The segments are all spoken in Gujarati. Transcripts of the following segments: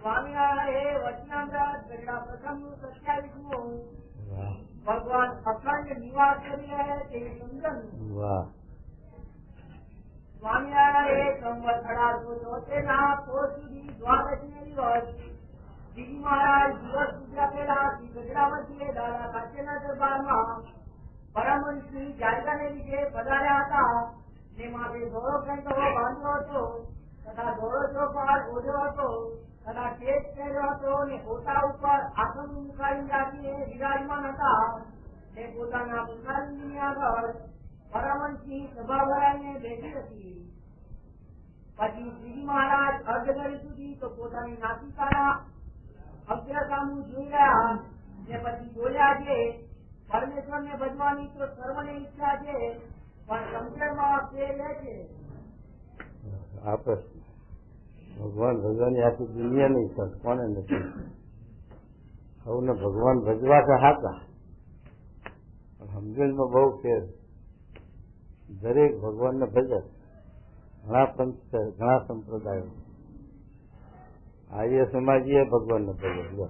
સ્વામિનારાયણ વચનામૃત ગઢડા પ્રથમ 27મું ભગવાન અખંડ નિવાસ કરી રહે તે સમજણ. સ્વામિનારાયણ સંવત 1873 ના પોષ સુધી દ્વાદશને દિવસ શ્રીજી મહારાજ દિવસ પૂજા પહેલા શ્રી ગઢડા મધ્યે દાદા કાચેના દરબારમાં પરમહંસની જાયગાને લીધે પધાર્યા હતા. ને માથે ધોળો કંઠો બાંધ્યો હતો તથા ધોળો ચોપાડ ઓઢ્યો હતો તથા કેસ પહેર્યો હતો ને પોતા ઉપર આસન મુખારી રાખીને વિરાજમાન હતા. ને પોતાના મુખારીની આગળ પરમહંસની સભા ભરાઈને બેઠી હતી. પછી શ્રીજી મહારાજ અર્ધઘડી સુધી તો પોતાની નાસિકાના અગ્રસામું જોઈ રહ્યા ને પછી બોલ્યા છે, પરમેશ્વરને ભજવાની તો સર્વને ઈચ્છા છે, પણ સમજણમાં ફેર રહે છે. ભગવાન ભગવાનની આખી દુનિયાની ઈચ્છા કોને નથી? સૌને ભગવાન ભજવા છે હાકા, સમજણમાં બહુ ફેર. દરેક ભગવાનને ભજે. ઘણા પંથ છે, ઘણા સંપ્રદાયો. આર્ય સમાજીએ ભગવાનને ભજે,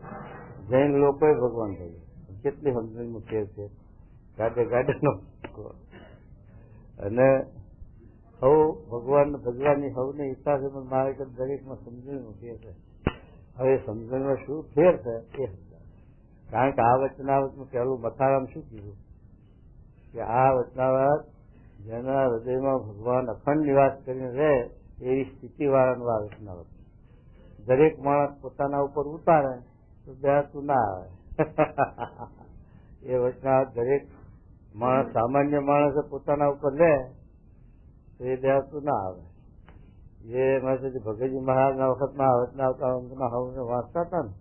જૈન લોકોએ ભગવાન ભજે. કેટલી સમજણમાં ફેર છે. ગાડેનો અને સૌ ભગવાનને ભજવાની સૌની ઈચ્છા છે, પણ મારે કે દરેકમાં સમજણમાં ફેર છે. હવે સમજણમાં શું ફેર છે એ કારણ કે આ વચનાવતનું પહેલું મથારામ શું કીધું કે આ વચનાવત જેના હૃદયમાં ભગવાન અખંડ નિવાસ કરીને રહે એવી સ્થિતિવાળાનું આ વચનાવત. દરેક માણસ પોતાના ઉપર ઉતારે તો બેસતું ના આવે. એ વચનાવત દરેક માણસ સામાન્ય માણસે પોતાના ઉપર લે તો એ બેસતું ના આવે. એ ભગતજી મહારાજના વખતમાં વચનાવતા વાંચતા હતા ને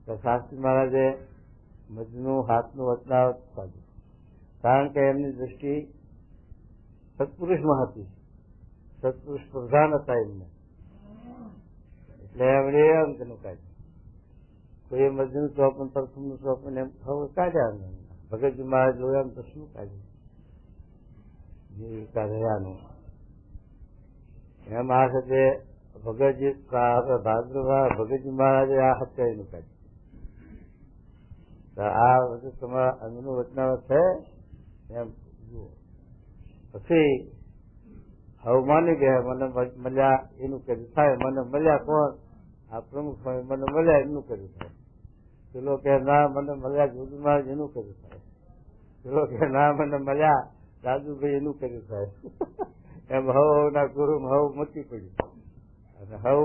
તો શાસ્ત્રી મહારાજે મજનું હાથનું વચનાવત કાઢ્યું. કારણ કે એમની દૃષ્ટિ સત્પુરુષમાં હતી, સત્પુરુષ પ્રધાન હતા એમને, એટલે એમણે એ અંકનું કાઢ્યું. કોઈ મજનું ચોપન પ્રથમનું ચોપન એમ ખબર કાઢ્યા. ભગતજી મહારાજ જોયા એમ તો શું કાઢ્યું રહ્યાનું એમ. આ સાથે ભગતજી ભગતજી મહારાજે આ હત્યાનું કાઢ્યું. આ બધું તમારા અંગનું વચનાવત છે એમ જુઓ. પછી હવે માની ગયા મને મળ્યા એનું કર્યું થાય, મને મળ્યા કોણ આ પ્રમુખ સ્વામી મને મળ્યા એનું કર્યું થાય. પેલો કે ના મને મળ્યા જોગી મહારાજ એનું કર્યું થાય. પેલો કે ના મને મળ્યા દાદુભાઈ એનું કર્યું થાય. એમ હવના ગુરુ હવ મૂકી પડ્યું અને હવ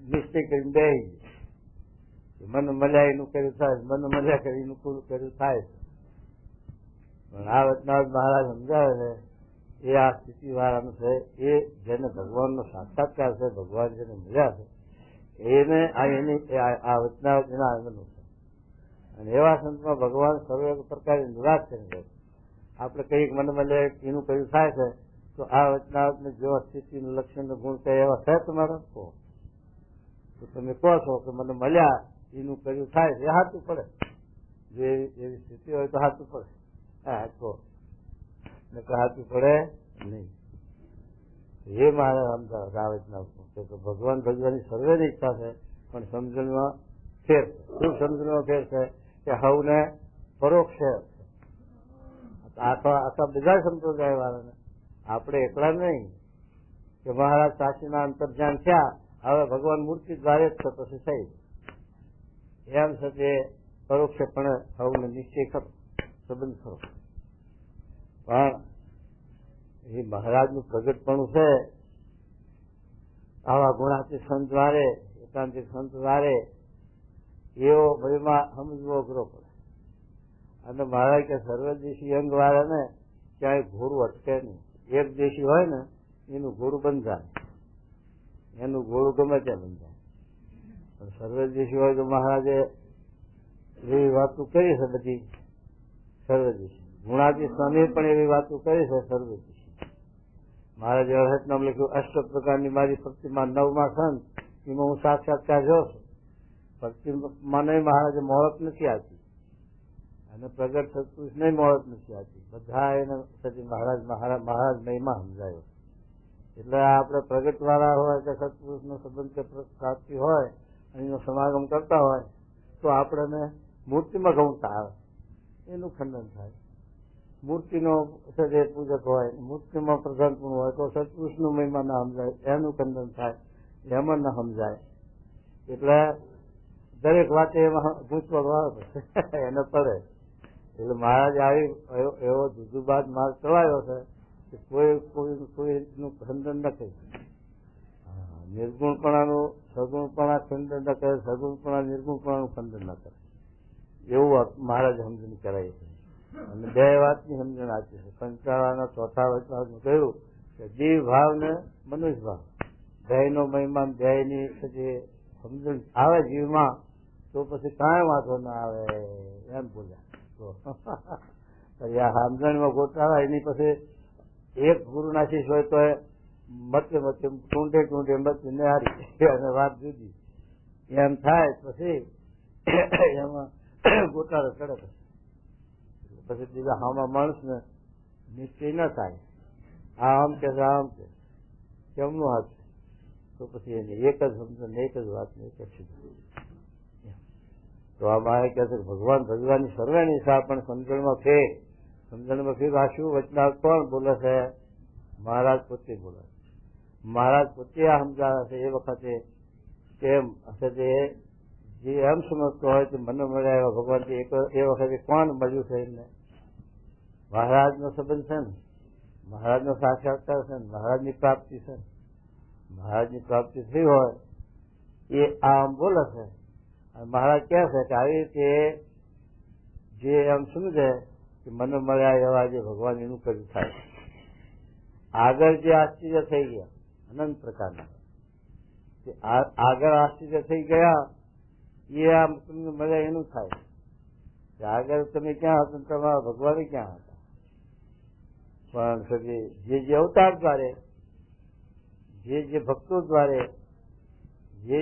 નિશ્ચય કરીને બેસી મને મળ્યા એનું કર્યું થાય, મને મળ્યા કરી એનું પૂરું કર્યું થાય. પણ આ વચનાવત મહારાજ સમજાવે છે એ આ સ્થિતિ વાળાનું છે. એ જેને ભગવાનનો સાક્ષાત્કાર છે, ભગવાન જેને મળ્યા છે એને આ વચનાવત એના આંગણનું છે. અને એવા સંતમાં ભગવાન સર્વ પ્રકારે નિવાસ કરી દે. આપણે કઈક મને મળ્યા એનું કર્યું થાય છે તો આ વચનાવતને જેવા સ્થિતિનું લક્ષણ ગુણ કહે એવા છે તમારો કહો તો તમે કહો છો કે મને મળ્યા એનું કર્યું થાય એ હાથું પડે. જો એવી સ્થિતિ હોય તો હાથું પડે. હા કહો ને હાથું પડે નહીં. એ મારે સમજાવે આ વચનાવતનું કે ભગવાન ભગવાનની સર્વેની ઈચ્છા છે, પણ સમજણમાં ફેર છે. શું સમજણમાં ફેર છે કે હવને પરોક્ષ છે. આખા બધા સંપ્રદાય વાળાને આપણે એકલા નહીં કે મહારાજ સાચીના અંતર્ધ્યાન થયા હવે ભગવાન મૂર્તિ દ્વારે જ છે પછી થઈ એમ છે તે પરોક્ષપણે હવને નિશ્ચય ખરો, સંબંધ ખરો. પણ એ મહારાજનું પ્રગટપણું છે આવા ગુણાતીત સંત વારે, એકાંતિક સંત વારે એવો ભયમાં સમજવો અઘરો પડે. અને મહારાજ કે સર્વદેશી અંગ વાળાને ક્યાંય ઘોડું અટકે નહીં. એક દેશી હોય ને એનું ઘોડું બંધાય, એનું ઘોડું ગમે ત્યાં બંધાય. પણ સર્વદેશી હોય તો મહારાજે એવી વાતો કરી છે બધી સર્વદેશી. ગુણાતી સ્વામી પણ એવી વાતો કરી છે સર્વદેશી. મહારાજે અર્હતનામ લખ્યું અષ્ટ પ્રકારની મારી પ્રતિમા 9મા સંત એમાં હું સાક્ષાત્કાર જોઉં છું. પ્રતિમા નહીં મહારાજે મોહક નથી આવતી અને પ્રગટ સત્પુરુષ નહીં મોહક નથી આવતી. બધા એને મહારાજ મહિમા સમજાયો. એટલે આપણે પ્રગટવાળા હોય કે સત્પુરુષનો સંબંધ કે પ્રાપ્તિ હોય એનો સમાગમ કરતા હોય તો આપણને મૂર્તિમાં ગમતા આવે, એનું ખંડન થાય. મૂર્તિનો જે પૂજક હોય, મૂર્તિમાં પ્રધાનપૂર્ણ હોય તો સત્પુરુષનું મહિમા ના સમજાય, એનું ખંડન થાય, એમાં ના સમજાય. એટલે દરેક વાતે એમાં ગૂંચવણો આવે એને પડે. એટલે મહારાજ આવી એવો જુદુબાદ માર્ગ ચલાવ્યો છે કે કોઈનું ખંડન ન કરી. નિર્ગુણપણાનું સગુણપણા ખંડન ન કરે, સગુણપણા નિર્ગુણપણાનું ખંડન ન કરે, એવું મહારાજ સમજણ કરાય છે. અને બે વાતની સમજણ આપી છે. પંચાળાના ચોથા વચનમાં કહ્યું કે જીવ ભાવ ને મનુષ્ય ભાવ, ધ્યેયનો મહિમા, ધ્યેયની જે સમજણ આવે જીવમાં તો પછી કાંઈ વાંધો ના આવે એમ બોલ્યા. સમજણમાં ગોટાળા એની પછી એક ગુરુના શિષ્ય હોય તો મતે ટૂંઢે મતે નિહારી અને વાત જુદી એમ થાય પછી એમાં ગોટાળો ચડે. પછી બીજા હામાં માણસને નિશ્ચય ન થાય, આમ કે આમ કે કેમનું હાથ, તો પછી એને એક જ સમજણ, એક જ વાત ને એક જ સીધું. તો આ મારે કહે છે ભગવાનની સર્વેની ઈચ્છા પણ સમજણમાં ફેર. આ શું વચનાર કોણ બોલે છે? મહારાજ પોતે બોલે છે. મહારાજ પોતે આ સમજાવે છે એ વખતે કેમ હશે જે એમ સમજતો હોય કે મને મળ્યા એવા ભગવાન એ વખતે કોણ મળ્યું છે એમને? મહારાજનો સંબંધ છે ને, મહારાજનો સાક્ષાત્કાર છે ને, મહારાજની પ્રાપ્તિ છે ને. મહારાજની પ્રાપ્તિ થઈ હોય એ આમ બોલે છે. અને મહારાજ કહે છે કે આવી રીતે જે એમ સમજે કે મને મળ્યા એવા જે ભગવાન એનું કર્યું થાય. આગળ જે આશ્ચર્ય થઈ ગયા અનંત પ્રકારના, આગળ આશ્ચર્ય થઈ ગયા એ આમ તમને મળ્યા એનું થાય. આગળ તમે ક્યાં હતા, તમારા ભગવાન ક્યાં હતા? પણ જે અવતાર દ્વારે, જે ભક્તો દ્વારે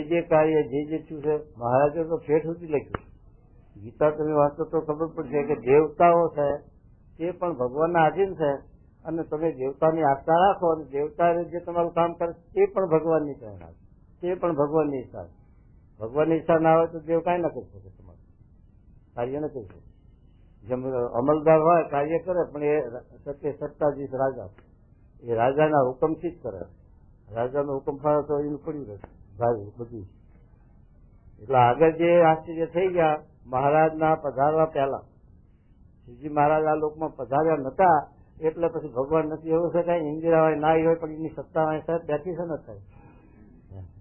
જે કાર્ય જે થયું છે, મહારાજે તો ઠેઠ સુધી લખ્યું. ગીતા તમે વાંચો તો ખબર પડશે કે દેવતાઓ છે તે પણ ભગવાનના આધીન છે, અને તમે દેવતાની આસ્થા રાખો અને દેવતા જે તમારું કામ કરે તે પણ ભગવાનની પ્રેરણા છે, તે પણ ભગવાનની ઈચ્છા છે. ભગવાનની ઈચ્છા ના હોય તો દેવ કાંઈ ના કરી શકે, તમારું કાર્ય ન કરી શકે. જેમ અમલદાર હોય કાર્ય કરે પણ એ સત્તાધીશ રાજા, એ રાજાના હુકમથી જ કરે. રાજાનો હુકમ ફાળે તો એનું પડ્યું રહેશે બધું. એટલે આગળ જે આશ્ચર્ય થઈ ગયા મહારાજના પધારવા પહેલા, શ્રીજી મહારાજ આ લોકમાં પધાર્યા નતા એટલે પછી ભગવાન નથી એવું છે કઈ ઇન્દિરા હોય ના હોય પણ એની સત્તા હોય સાહેબ બેઠી છે ને થાય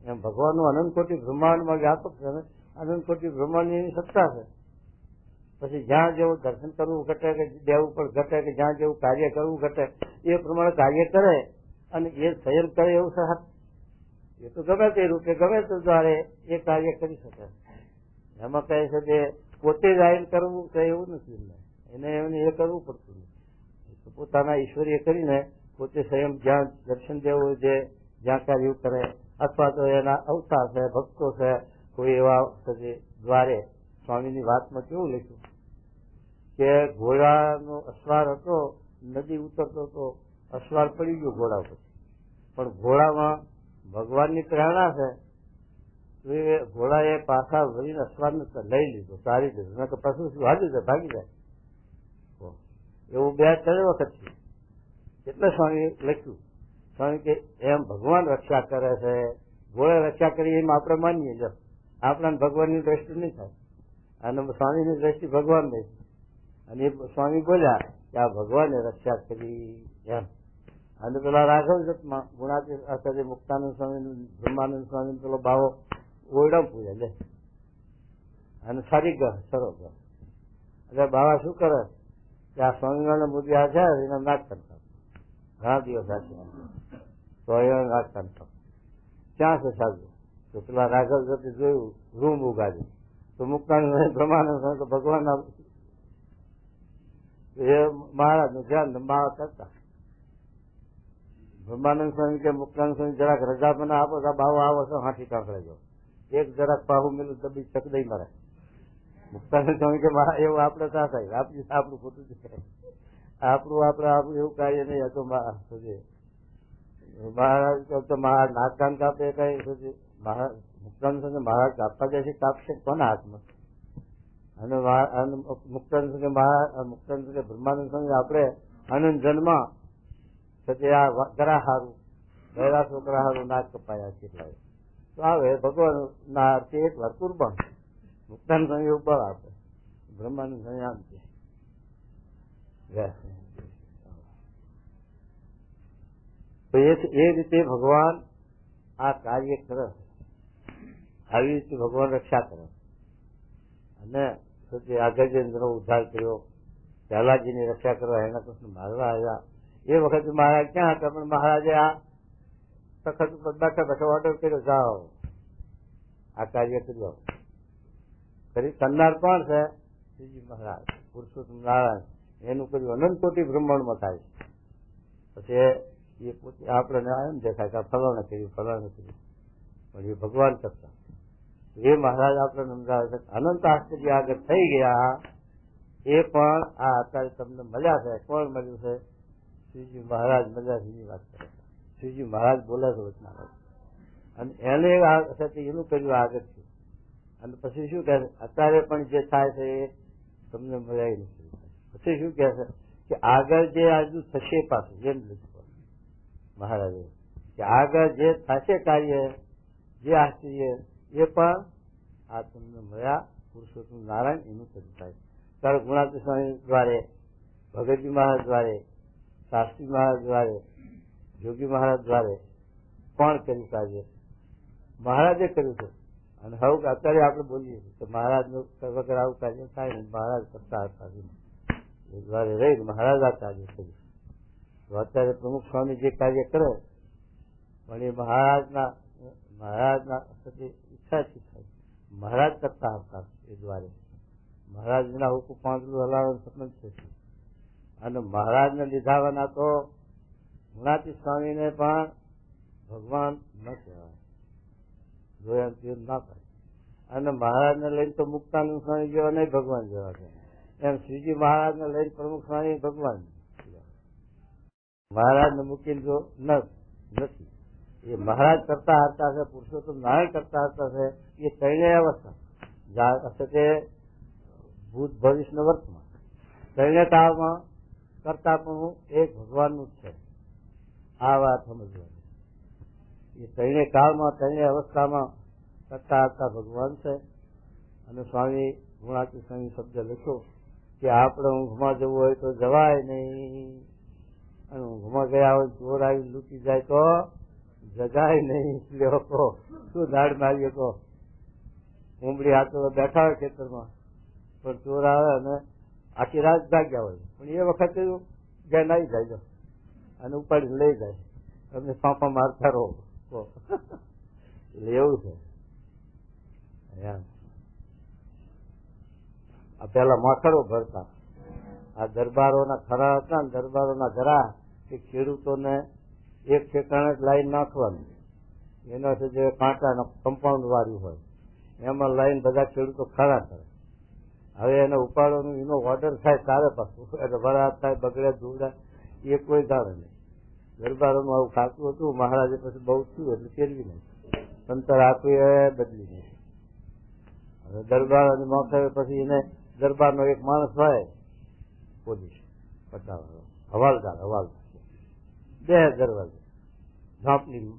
એમ. ભગવાનનું અનંત કોટી બ્રહ્માંડમાં વ્યાપક છે, અનંત કોટી બ્રહ્માંડની એની સત્તા છે. પછી જ્યાં જેવું દર્શન કરવું ઘટે કે દેવું પણ ઘટે કે જ્યાં જેવું કાર્ય કરવું ઘટે એ પ્રમાણે કાર્ય કરે અને એ સંયમ કરે એવું છે. એ તો ગમે તે રૂપે ગમે તે દ્વારે એ કાર્ય કરી શકે. એમાં કહે છે કે પોતે જ આયન કરવું તો એવું નથી, એને એ કરવું પડતું નથી. પોતાના ઈશ્વરીય કરીને પોતે સંયમ જ્યાં દર્શન દેવું છે, જ્યાં કાર્ય કરે, અથવા તો એના અવતાર છે, ભક્તો છે, કોઈ એવા દ્વારે. સ્વામીની વાતમાં કેવું લખ્યું કે ઘોડાનો અસવાર હતો, નદી ઉતરતો હતો, અસવાર પડી ગયો ઘોડા પછી, પણ ઘોડામાં ભગવાનની પ્રેરણા છે તો એ ઘોડા એ પાછા વળીને અસવારને લઈ લીધો, તારી દીધો. તો પશુ શું હાજર છે, ભાગી જાય. એવું બે ત્રણ વખત છે. એટલે સ્વામી લખ્યું, સ્વામી કે એમ ભગવાન રક્ષા કરે છે, ઘોડે રક્ષા કરી એમ આપણે માનીએ. જો આપણા ભગવાનની દ્રષ્ટિ નહીં થાય, અને સ્વામીની દ્રષ્ટિ ભગવાન નહીં. અને એ સ્વામી બોલ્યા કે આ ભગવાને રક્ષા કરી એમ. અને પેલા રાઘવ જતમાં ગુણાતી મુક્તાનંદ સ્વામી, બ્રહ્માનંદ સ્વામી પેલો બાવો ઓરડા પૂજા લે અને સારી ગહ સરો ગહ. એટલે બાવા શું કરે કે આ સ્વામિનારાયણ બુદ્ધિ આ છે એને નાક કરતા ઘણા દિવસ રાખી તો એ નાક કરતા ક્યાં છે સાધુ? તો પેલા રાઘવ જતી જોયું રૂમ ઉગાડી તો મુક્તાનંદ બ્રહ્માનંદ સ્વામી તો ભગવાનના એ મહારાજનું ધ્યાન માળા કરતા. બ્રહ્માનંદ સ્વામી કે મુક્તાનંદ સ્વામી જરાક રજા મને આપો તો બાવો આવો છો હાથી કાંકળે જો એક જરાક પાહુ મેલું દબી ચક દઈ મારે. મુક્તાનંદ સ્વામી કે એવું આપડે ના થાય, આપણું ખોટું છે, આપણું એવું કાર્ય નહીં હતું. મહારાજ તો મહારાજ નાગદાન કાપે કઈ સુધી મહારાજ મુક્તાનંદ સ્વામી મહારાજ કાપવા જાય છે, કાપશે કોના હાથમાં? અને મુક્તાનંદ સ્વામી મહારાજ મુક્તાનંદ સ્વામી બ્રહ્માનંદ સ્વામી આપણે આનંદ જન્મ છતાં આ ગરા હારું ગયેલા છોકરા હારું નાક કપાયા કેટલાય તો આવે ભગવાન ના અર્થે એક વાર કુરબાન મુક્તાનંદ સ્વામી ઉપર આપે, બ્રહ્માનંદ સ્વામી આમ છે. તો એ રીતે ભગવાન આ કાર્ય કરે, આવી રીતે ભગવાન રક્ષા કરે. અને આ ગજેન્દ્રનો ઉદ્ધાર કર્યો, પ્રહલાદજીની રક્ષા કરવા એના કૃષ્ણ મારવા આવ્યા. એ વખતે મહારાજ ક્યાં હતા? પણ મહારાજે આ તખત ઉપર બેઠા બેઠા ઓર્ડર કર્યો, જાઓ આ કાર્ય કર્યો. કરી કરનાર કોણ છે? શ્રીજી મહારાજ પુરુષોત્તમ નારાયણ. એનું કર્યું અનંત કોટી બ્રહ્માંડમાં થાય. પછી એ પોતે આપણને એમ દેખાય કે ફલાણે કર્યું ફલાણે કર્યું, પણ એ ભગવાન કરતા. એ મહારાજ આપણને સમજાવે છે અનંત આશ્ચર્ય આગળ થઈ ગયા. એ પણ આ અત્યારે તમને મળ્યા છે. કોણ મળ્યું છે? શ્રીજી મહારાજ મળ્યા છે. વાત કરે છે શ્રીજી મહારાજ બોલે છે વચના, અને એને એનું કર્યું આગળ છે. અને પછી શું કહે છે? અત્યારે પણ જે થાય છે એ તમને મળ્યા નથી. પછી શું કહે છે કે આગળ જે આજુ થશે પાછું એમ લખ્યું મહારાજે કે આગળ જે થશે કાર્ય જે આશ્ચર્ય એ પણ આ તમને મળ્યા પુરુષોત્તમ નારાયણ એનું કર્યું થાય. ત્યારે ગુણાતીત સ્વામી દ્વારે, ભગતજી મહારાજ દ્વારે, શાસ્ત્રી મહારાજ દ્વારે, જોગી મહારાજ દ્વારે કોણ કર્યું કાર્ય? મહારાજે કર્યું છે. અને હવે અત્યારે આપણે બોલીએ તો મહારાજનું વગર આવું કાર્ય થાય ને, મહારાજ કરતા હતા એ દ્વારે રહી મહારાજ આ કાર્ય કર્યું. તો અત્યારે પ્રમુખ સ્વામી જે કાર્ય કરે પણ એ મહારાજના ઈચ્છાથી થાય. મહારાજ કરતા હતા એ દ્વારે. મહારાજના હુકમ પાંદડું હલાવવાનું સપન છે. અને મહારાજને લીધાવાના તો ગુણાતીત સ્વામીને પણ ભગવાન ન કહેવાય, જોયા તે ના પાડે. અને મહારાજને લઈને તો મુક્તાનંદ સ્વામી જેવા નહીં ભગવાન જેવા છે. એમ શ્રીજી મહારાજને લઈને પ્રમુખ સ્વામી ભગવાન. મહારાજને મૂકીને જો નથી. એ મહારાજ કરતા હતા છે, પુરુષોત્તમ નારાયણ કરતા હતા છે. એ ત્રણેય અવસ્થા તે ભૂત ભવિષ્ય વર્તમાન ત્રણેય કાળમાં કરતા પણ એક ભગવાનનું જ છે. આ વાત સમજવાની. એ ત્રણેય કાળમાં ત્રણેય અવસ્થામાં કરતા હતા ભગવાન છે. અને સ્વામી ગુણાતીત સ્વામી શબ્દ લખ્યો કે આપણે ઊંઘમાં જવું હોય તો જવાય નહીં, અને ઊંઘમાં ગયા હોય ચોર આવી લૂંટી જાય તો જગાય નહીં. લોકો શું દાડ મારીએ તો ઉમડી હાથો બેઠા હોય ખેતરમાં, પણ ચોર આવે અને આખી રાત જાગ્યા હોય, પણ એ વખતે જ્યાં નાઈ જાય અને ઉપાડીને લઈ જાય, તમને ફાંફા મારતા રહો. એટલે એવું છે. આ પેલા માખડો ભરતા, આ દરબારોના ખરા હતા ને, દરબારોના ઘરા કે ખેડૂતોને એક ઠેકાણે જ લાઈન નાખવાનું, એનાથી જે કાંટાનો કમ્પાઉન્ડ વાળ્યું હોય એમાં લાઈન બધા ખેડૂતો ખરા કરે. હવે એને ઉપાડવાનું એનો ઓર્ડર થાય તારે પાછું એટલે વરાત થાય, બગડે ધૂળે એ કોઈ જાણે નહીં. દરબારોનું આવું ખાતું હતું. મહારાજે પછી બહુ થયું એટલે ફેરવી નહીં, સંતર આપ્યું એ બદલી નહીં. હવે દરબાર મોખે પછી એને દરબારનો એક માણસ હોય પોલીસ પટાવાળો, હવાલદાર બે દરવાજે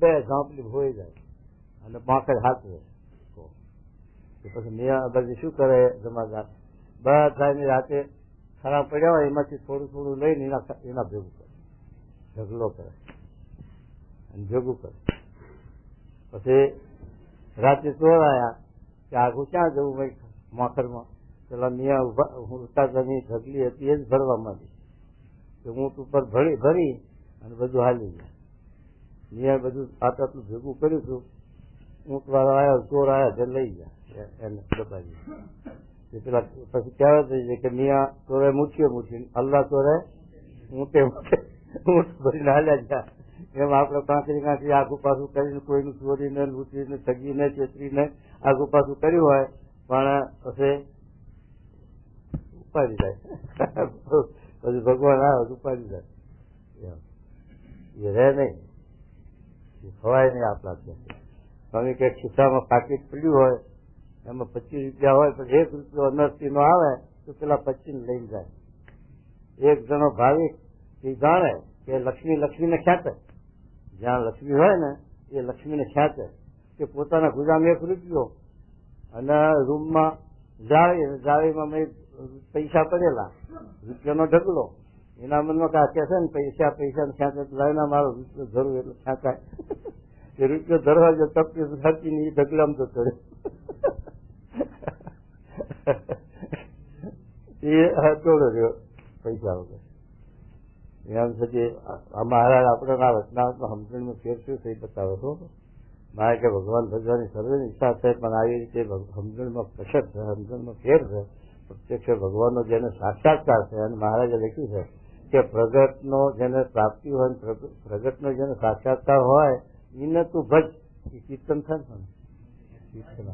બે ઝાંપલી હોય જાય અને પાંખે હાથવે. પછી બધી શું કરે જમાદાર? બધાની રાતે ખરાબ પડ્યા હોય એમાંથી થોડું થોડું લઈને એના ભેગું કરે, ઢગલો કરે અને ભેગું કરે. પછી રાતે ચોર આવ્યા કે આગું ક્યાં જવું ભાઈ માખરમાં? પેલા મિયા ઉતારતાની ઢગલી હતી એ જ ભરવા માંડી કે ઊંટ ઉપર ભરી અને બધું હાલી ગયા. મિયા બધું આટલું ભેગું કર્યું હતું. ઊંટ વાળો આવ્યો, ચોર આવ્યા તે લઈ ગયા એને દબાવી. પેલા પછી કહેવાય થઈ જાય કે મિયા ચોરે મૂઠીને અલ્લાહ ચોરે ઊંટે ઊંટ ભરીને હાલ્યા ગયા. એમ આપણે કાંકરી આગુ પાછું કરીને કોઈનું ચોરીને લૂંટીને ઠગીને છેતરીને આગુ પાછું કર્યું હોય પણ પછી ઉપાડી જાય. પછી ભગવાન આવે ઉપાડી જાય. એ રહે નહીં. ખવાય નહીં આપણાથી. સ્વામી કે ખિસ્સામાં પાકીટ પડ્યું હોય એમાં 25 રૂપિયા હોય તો 1 રૂપિયો અંદરથી નો આવે તો પેલા 25 લઈને જાય. એક જણો ભાવિક એ જાણે કે લક્ષ્મીને ખેંચે, જ્યાં લક્ષ્મી હોય ને એ લક્ષ્મીને ખેંચે કે પોતાના ગુજામ 1 રૂપિયો અને રૂમમાં જાળીમાં મેં પૈસા પડેલા, રૂપિયાનો ઢગલો. એના મનમાં કે છે ને પૈસા ને ખેંચે તો લાવીને મારો રૂપિયો ધરવું એટલે ખેંચાય. એ રૂપિયો ધરવા જો તપી ખર્ચી ને એ ઢગલામાં તો ચડે. એ હટોડો રહ્યો પૈસા વગર. એમ છે કે આ મહારાજ આપણે આ વચનાવતમાં સમજણમાં ફેર શું થઈ બતાવે છો. મારે કે ભગવાન ભજવાની સર્વેની ઈચ્છા છે, પણ આવી રીતે સમજણમાં કશક છે, સમજણમાં ફેર છે. પ્રત્યક્ષ ભગવાનનો જેને સાક્ષાત્કાર છે અને મહારાજે લખ્યું છે કે પ્રગટનો જેને પ્રાપ્તિ હોય, પ્રગટનો જેને સાક્ષાત્કાર હોય એને તું ભજ. એ કીર્તન છે ને, કીર્તન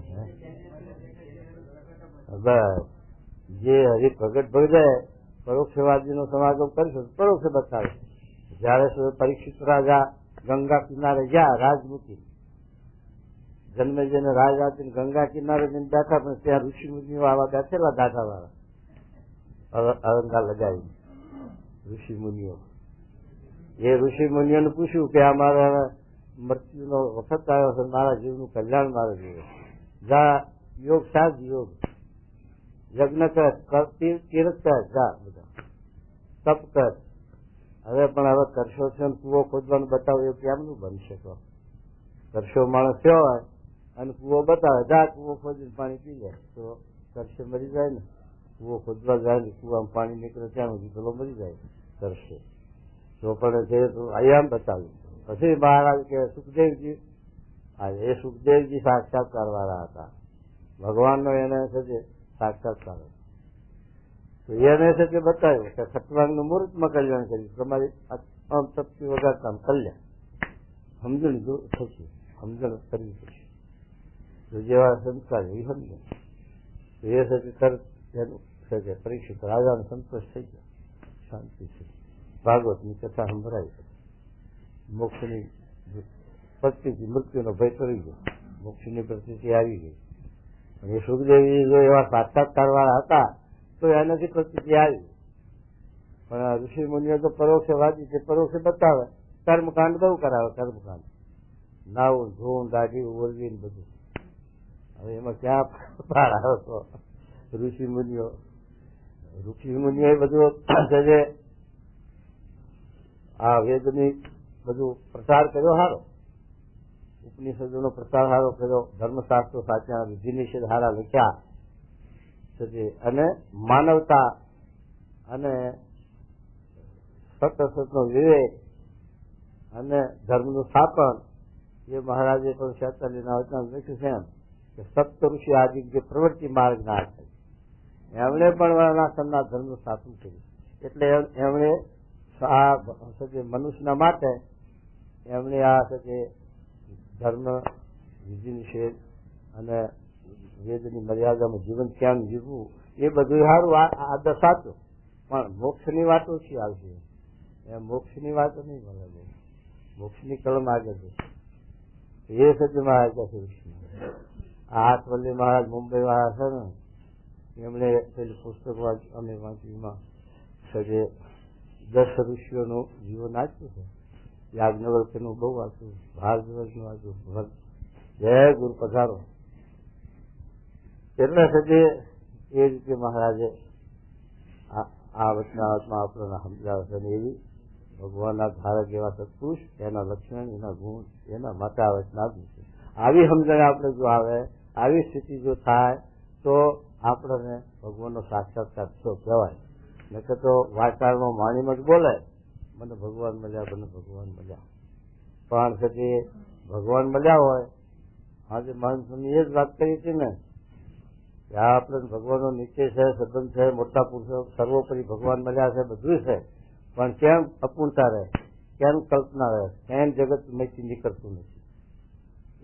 બસ. જે હજી પ્રગટ ભઈ જાય પરોક્ષવાદીનો સમાગમ કરીશું પરોક્ષ બતાવે. જયારે પરીક્ષિત રાજા ગંગા કિનારે ગયા રાજમુખી જન્મે જેને રાજ આપીને ગંગા કિનારે જઈને બેઠા, પણ ત્યાં ઋષિ મુનિઓ આવા બેઠેલા દાઢા વાળા અલંકાર લગાવી ઋષિ મુનિઓ. એ ઋષિ મુનિઓને પૂછ્યું કે અમારે મૃત્યુનો વખત આવ્યો છે, મારા જીવનું કલ્યાણ મારે જોઈએ. જા યોગ સાધ યોગ, યજ્ઞ કર, તીર્થ કર, જા બધા તપ કર. હવે પણ હવે કરશો છે કૂવો ખોદવાનું બતાવો એ કેમનું બનશે? તો કરશો માણસ થયો હોય અને કૂવો બતાવે, જા કૂવો ખોદીને પાણી પી જાય તો કરશે મરી જાય ને. કૂવો ખોદવા જાય ને કૂવામાં પાણી નીકળે ત્યાં સુધી પેલો મરી જાય કરશે. તો પણ છે તો અહીંયા બતાવ્યું. પછી મહારાજ કે સુખદેવજી, એ સુખદેવજી સાક્ષાત્કાર વાળા હતા. ભગવાનનો એને છે જે સાક્ષાત્કાર, તો એને છે તે બતાવ્યું કે સત્વાંગનું મુહૂર્તમાં કલ્યાણ કર્યું. તમારી આમ તપથી વગર કામ કલ્યાણ સમજણ થશે, સમજણ કરવી પડશે. તો જેવા સંસ્કાર એ સમજણ તો એ છે કે તરત એનું છે કે પરીક્ષિત રાજાને સંતોષ થઈ ગયો, શાંતિ છે. ભાગવતની કથા સંભળાઈ, મોક્ષની પ્રતિથી મૃત્યુનો ભય કરી ગયો, મોક્ષની પ્રતિથી આવી ગઈ. અને સુખદેવજી જો એવા સાક્ષાત્કાર વાળા હતા તો એનાથી પ્રતિથી આવી. પણ ઋષિ મુનિઓ તો પરોક્ષવાદી છે, પરોક્ષ બતાવે. કર્મકાંડ બહુ કરાવે, કર્મકાંડ નાવું ધોવું દાઢી ઓરવી ને બધું. હવે એમાં ક્યાં પાર આવ્યો તો ઋષિ મુનિઓ બધું છે આ વેદની બધું પ્રચાર કર્યો સારો, ઉપનિષદોનો પ્રચાર સારો કર્યો, ધર્મશાસ્ત્રો સાચા, વિધિ નિષેધ સારા લખ્યા અને માનવતા અને સતનો વિવેક અને ધર્મનું સ્થાપન એ મહારાજે પણ 46ના વચન લખ્યું છે એમ કે સપ્ત ઋષિ આદિ જે પ્રવૃત્તિ માર્ગ ના છે એમણે પણ વર્ણાશ્રમના ધર્મનું સ્થાપન કર્યું. એટલે એમણે આ મનુષ્યના માટે એમણે આ ધર્મ, વિધિ નિષેધ અને વેદની મર્યાદામાં જીવન કેમ જીવવું એ બધું સારું, આ સાચું. પણ મોક્ષની વાતો ઓછી આવશે. એમ મોક્ષની વાતો નહીં મળે, મોક્ષની કલમ આગળ જશે. એ સત્ય મહારાજ કહે છે. આ હાથવલ્લી મહારાજ મુંબઈ વાળા છે ને, એમણે પેલી પુસ્તક અમે વાંચ્યુંમાં સજે 10 ઋષિઓનું જીવન આપ્યું છે. યાજ્ઞવલ્ક્યનું બહુ વાંચ્યું, ભારદ્વાજનું વાંચ્યું. જય ગુરુ પધારો. એટલે સજે એ રીતે મહારાજે આ વચનાવતમાં આપણને સમજાવે છે. એવી ભગવાનના ધારક એવા સત્પુરુષ, એના લક્ષણ, એના ગુણ, એના માટે આ વચન આપ્યું છે. આવી સમજણ આપણે જો આવે, આવી સ્થિતિ જો થાય તો આપણને ભગવાનનો સાક્ષાત્કાર થયો કહેવાય. નકર તો વાચાળમાં માણીમાં જ બોલે મને ભગવાન મળ્યા, મને ભગવાન મળ્યા. પણ પછી ભગવાન મળ્યા હોય, આજે માણસોની એ જ વાત કરી હતી ને કે આ આપણે ભગવાનનો નીચે છે, સંબંધ છે, મોટા પુરુષો સર્વોપરી ભગવાન મળ્યા છે, બધું છે. પણ કેમ અપૂર્ણતા રહે, કેમ કલ્પના રહે, કેમ જગત માંથી નીકળતું નથી,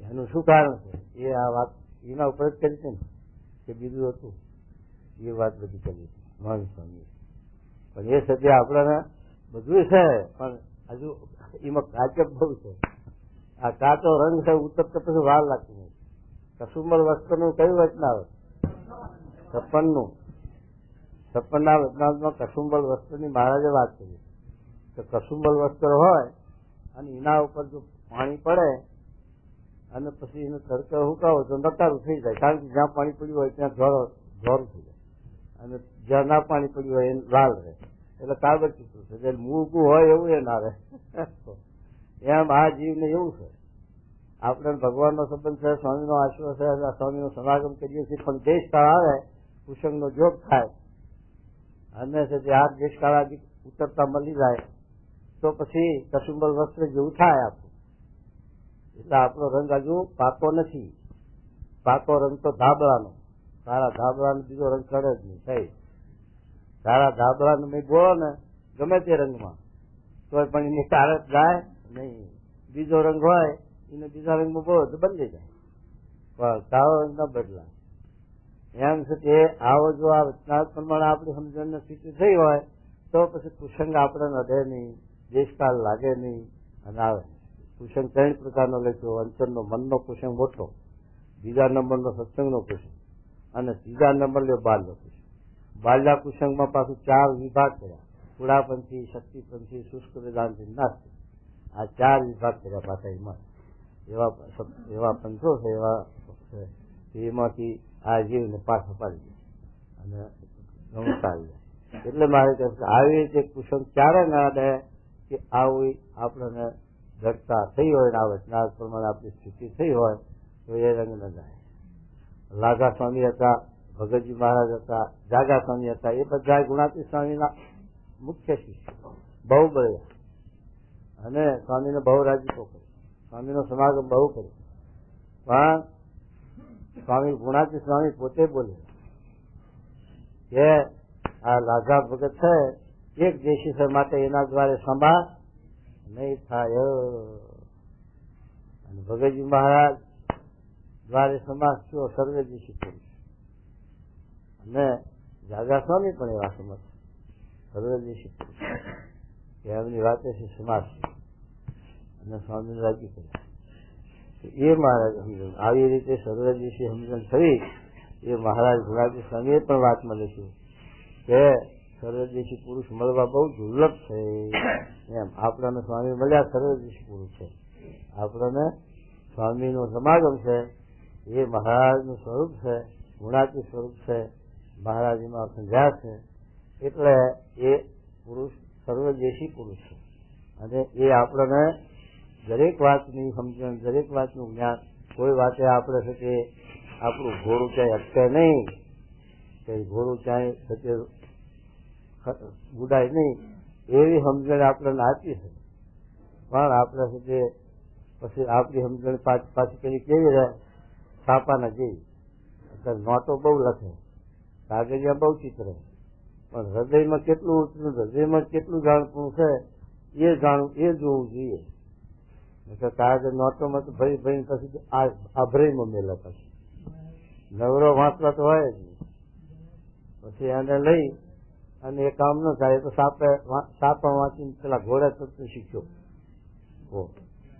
એનું શું કારણ છે? એ આ વાત એના ઉપર જ કરી છે ને કે બીજું હતું એ વાત બધી કરી મહાન સ્વામી. પણ એ સત્ય આપણને બધું છે, પણ હજુ એમાં કાચપ બહુ છે. આ કાચો રંગ છે ઉતરતો પછી વાર લાગતી નથી. કસુંબલ વસ્ત્રનું કયું વચનાવત? 56 56ના વચનાવતમાં કસુંબલ વસ્ત્રની મહારાજે વાત કરી કે કસુંબલ વસ્ત્ર હોય અને એના ઉપર જો પાણી પડે અને પછી એને તડકે હુકાવો તો નકારું થઈ જાય. કારણ કે જ્યાં પાણી પડ્યું હોય ત્યાં જોરું થઈ જાય અને જ્યાં ના પાણી પડ્યું હોય એ લાલ રહે. એટલે કાગળ ચિત્ર છે. જે મૂળકું હોય એવું એ ના રહે. એમ આ જીવને એવું છે. આપણે ભગવાનનો સંબંધ છે, સ્વામીનો આશરો છે, સ્વામીનો સમાગમ કરીએ છીએ, પણ દેશકાળ આવે કુસંગનો જોગ થાય અને આ દેશકાળ ઉતરતા મળી જાય તો પછી કસુંબલ વસ્ત્ર જેવું થાય આપણું. એટલે આપણો રંગ હજુ પાકો નથી. પાકો રંગ તો ધાબળાનો. સારા ધાબળાનો બીજો રંગ ચડે જ નહીં. કઈ સારા ધાબળાનો મેં બોલો ને ગમે તે રંગમાં તો પણ એની કારત જાય નહીં. બીજો રંગ હોય એને બીજા રંગમાં બોલો તો બદલી જાય, પણ કાળો રંગ ન બદલાય. એમ છે કે આવો જો આ વચનાવત પ્રમાણે આપણી સમજણને સ્થિતિ થઈ હોય તો પછી કુસંગ આપણે નડે નહીં, દેશકાળ લાગે નહીં અને આવે. કુસંગ 3 પ્રકારનો લખ્યો. અંતરનો મનનો કુસંગ મોટો, બીજા નંબરનો સત્સંગનો કુસંગ અને ત્રીજા નંબર લ્યો બાલ્ય કુસંગ. બાલ્યા કુસંગમાં પાછું 4 વિભાગ કર્યા. કુડાપંથી, શક્તિપંથી, શુષ્ક વેદાંતિ, નાસ્તિક. આ 4 વિભાગ કર્યા પાછા એમાં. એવા પંથો છે, એવા એમાંથી આ જીવને પાછા પાડી દે અને નમસ્કારી જાય. એટલે મારે કહે છે આવી રીતે કુસંગ ક્યારે ના દે કે આવું આપણને ઘટતા થઈ હોય ને આ વચનાવત પ્રમાણે આપણી સ્થિતિ થઈ હોય તો એ રંગ ન જાય. લાગા સ્વામી હતા, ભગતજી મહારાજ હતા, જાગા સ્વામી હતા, એ બધા ગુણાતીત સ્વામીના મુખ્ય શિષ્ય, બહુ બળ્યા અને સ્વામીને બહુ રાજીપો કર્યો, સ્વામીનો સમાગમ બહુ કર્યો. પણ સ્વામી ગુણાતીત સ્વામી પોતે બોલે કે આ લાગા ભગત છે એક દેશી છે માટે એના દ્વારે સમાસ નહીં થાય. અને ભગતજી મહારાજ દ્વારે સમાસ થયો સર્વે દેશી પુરુષ. અને જાગા સ્વામી પણ એવા સમજ સર્વે દેશી પુરુષ કે એમની વાતે છે સમાસ અને સ્વામી રાજી કર્યા. એ મહારાજ સમજણ આવી રીતે સર્વદેશી સમજણ થઈ. એ મહારાજ ગુણાતી સ્વામીએ પણ વાતમાં લખ્યું કે સર્વદેશી પુરુષ મળવા બહુ દુર્લભ છે. એમ આપણને સ્વામી મળ્યા સર્વદેશી પુરુષ છે. આપણને સ્વામીનો સમાગમ છે એ મહારાજનું સ્વરૂપ છે, ગુણાતી સ્વરૂપ છે, મહારાજમાં સમજ્યા છે. એટલે એ પુરુષ સર્વદેશી પુરુષ છે અને એ આપણને દરેક વાતની સમજણ, દરેક વાતનું જ્ઞાન. કોઈ વાતે આપણે છે કે આપણું ઘોડું ક્યાંય અટકે નહીં, કે ઘોડું ક્યાંય ગુડાય નહીં એવી સમજણ આપણને આપી છે. પણ આપણે છે કે પછી આપણી સમજણ પાછી પેલી કેવી રહે છાપાના જેવી. અત્યારે નોટો બહુ લખે, કાગળિયા બહુ ચિત્ર, પણ હૃદયમાં કેટલું ઉતર્યું, હૃદયમાં કેટલું જાણવું છે એ જોવું જોઈએ. કાગળ નોટોમાં તો ભરી ભરીને પછી આભરાઈમાં મેલા પછી નવરો વાંચવા તો હોય જ નહીં. પછી એને લઈ અને એ કામ ન થાય તો સાપા વાંચીને પેલા ઘોડા ચડતું શીખ્યો.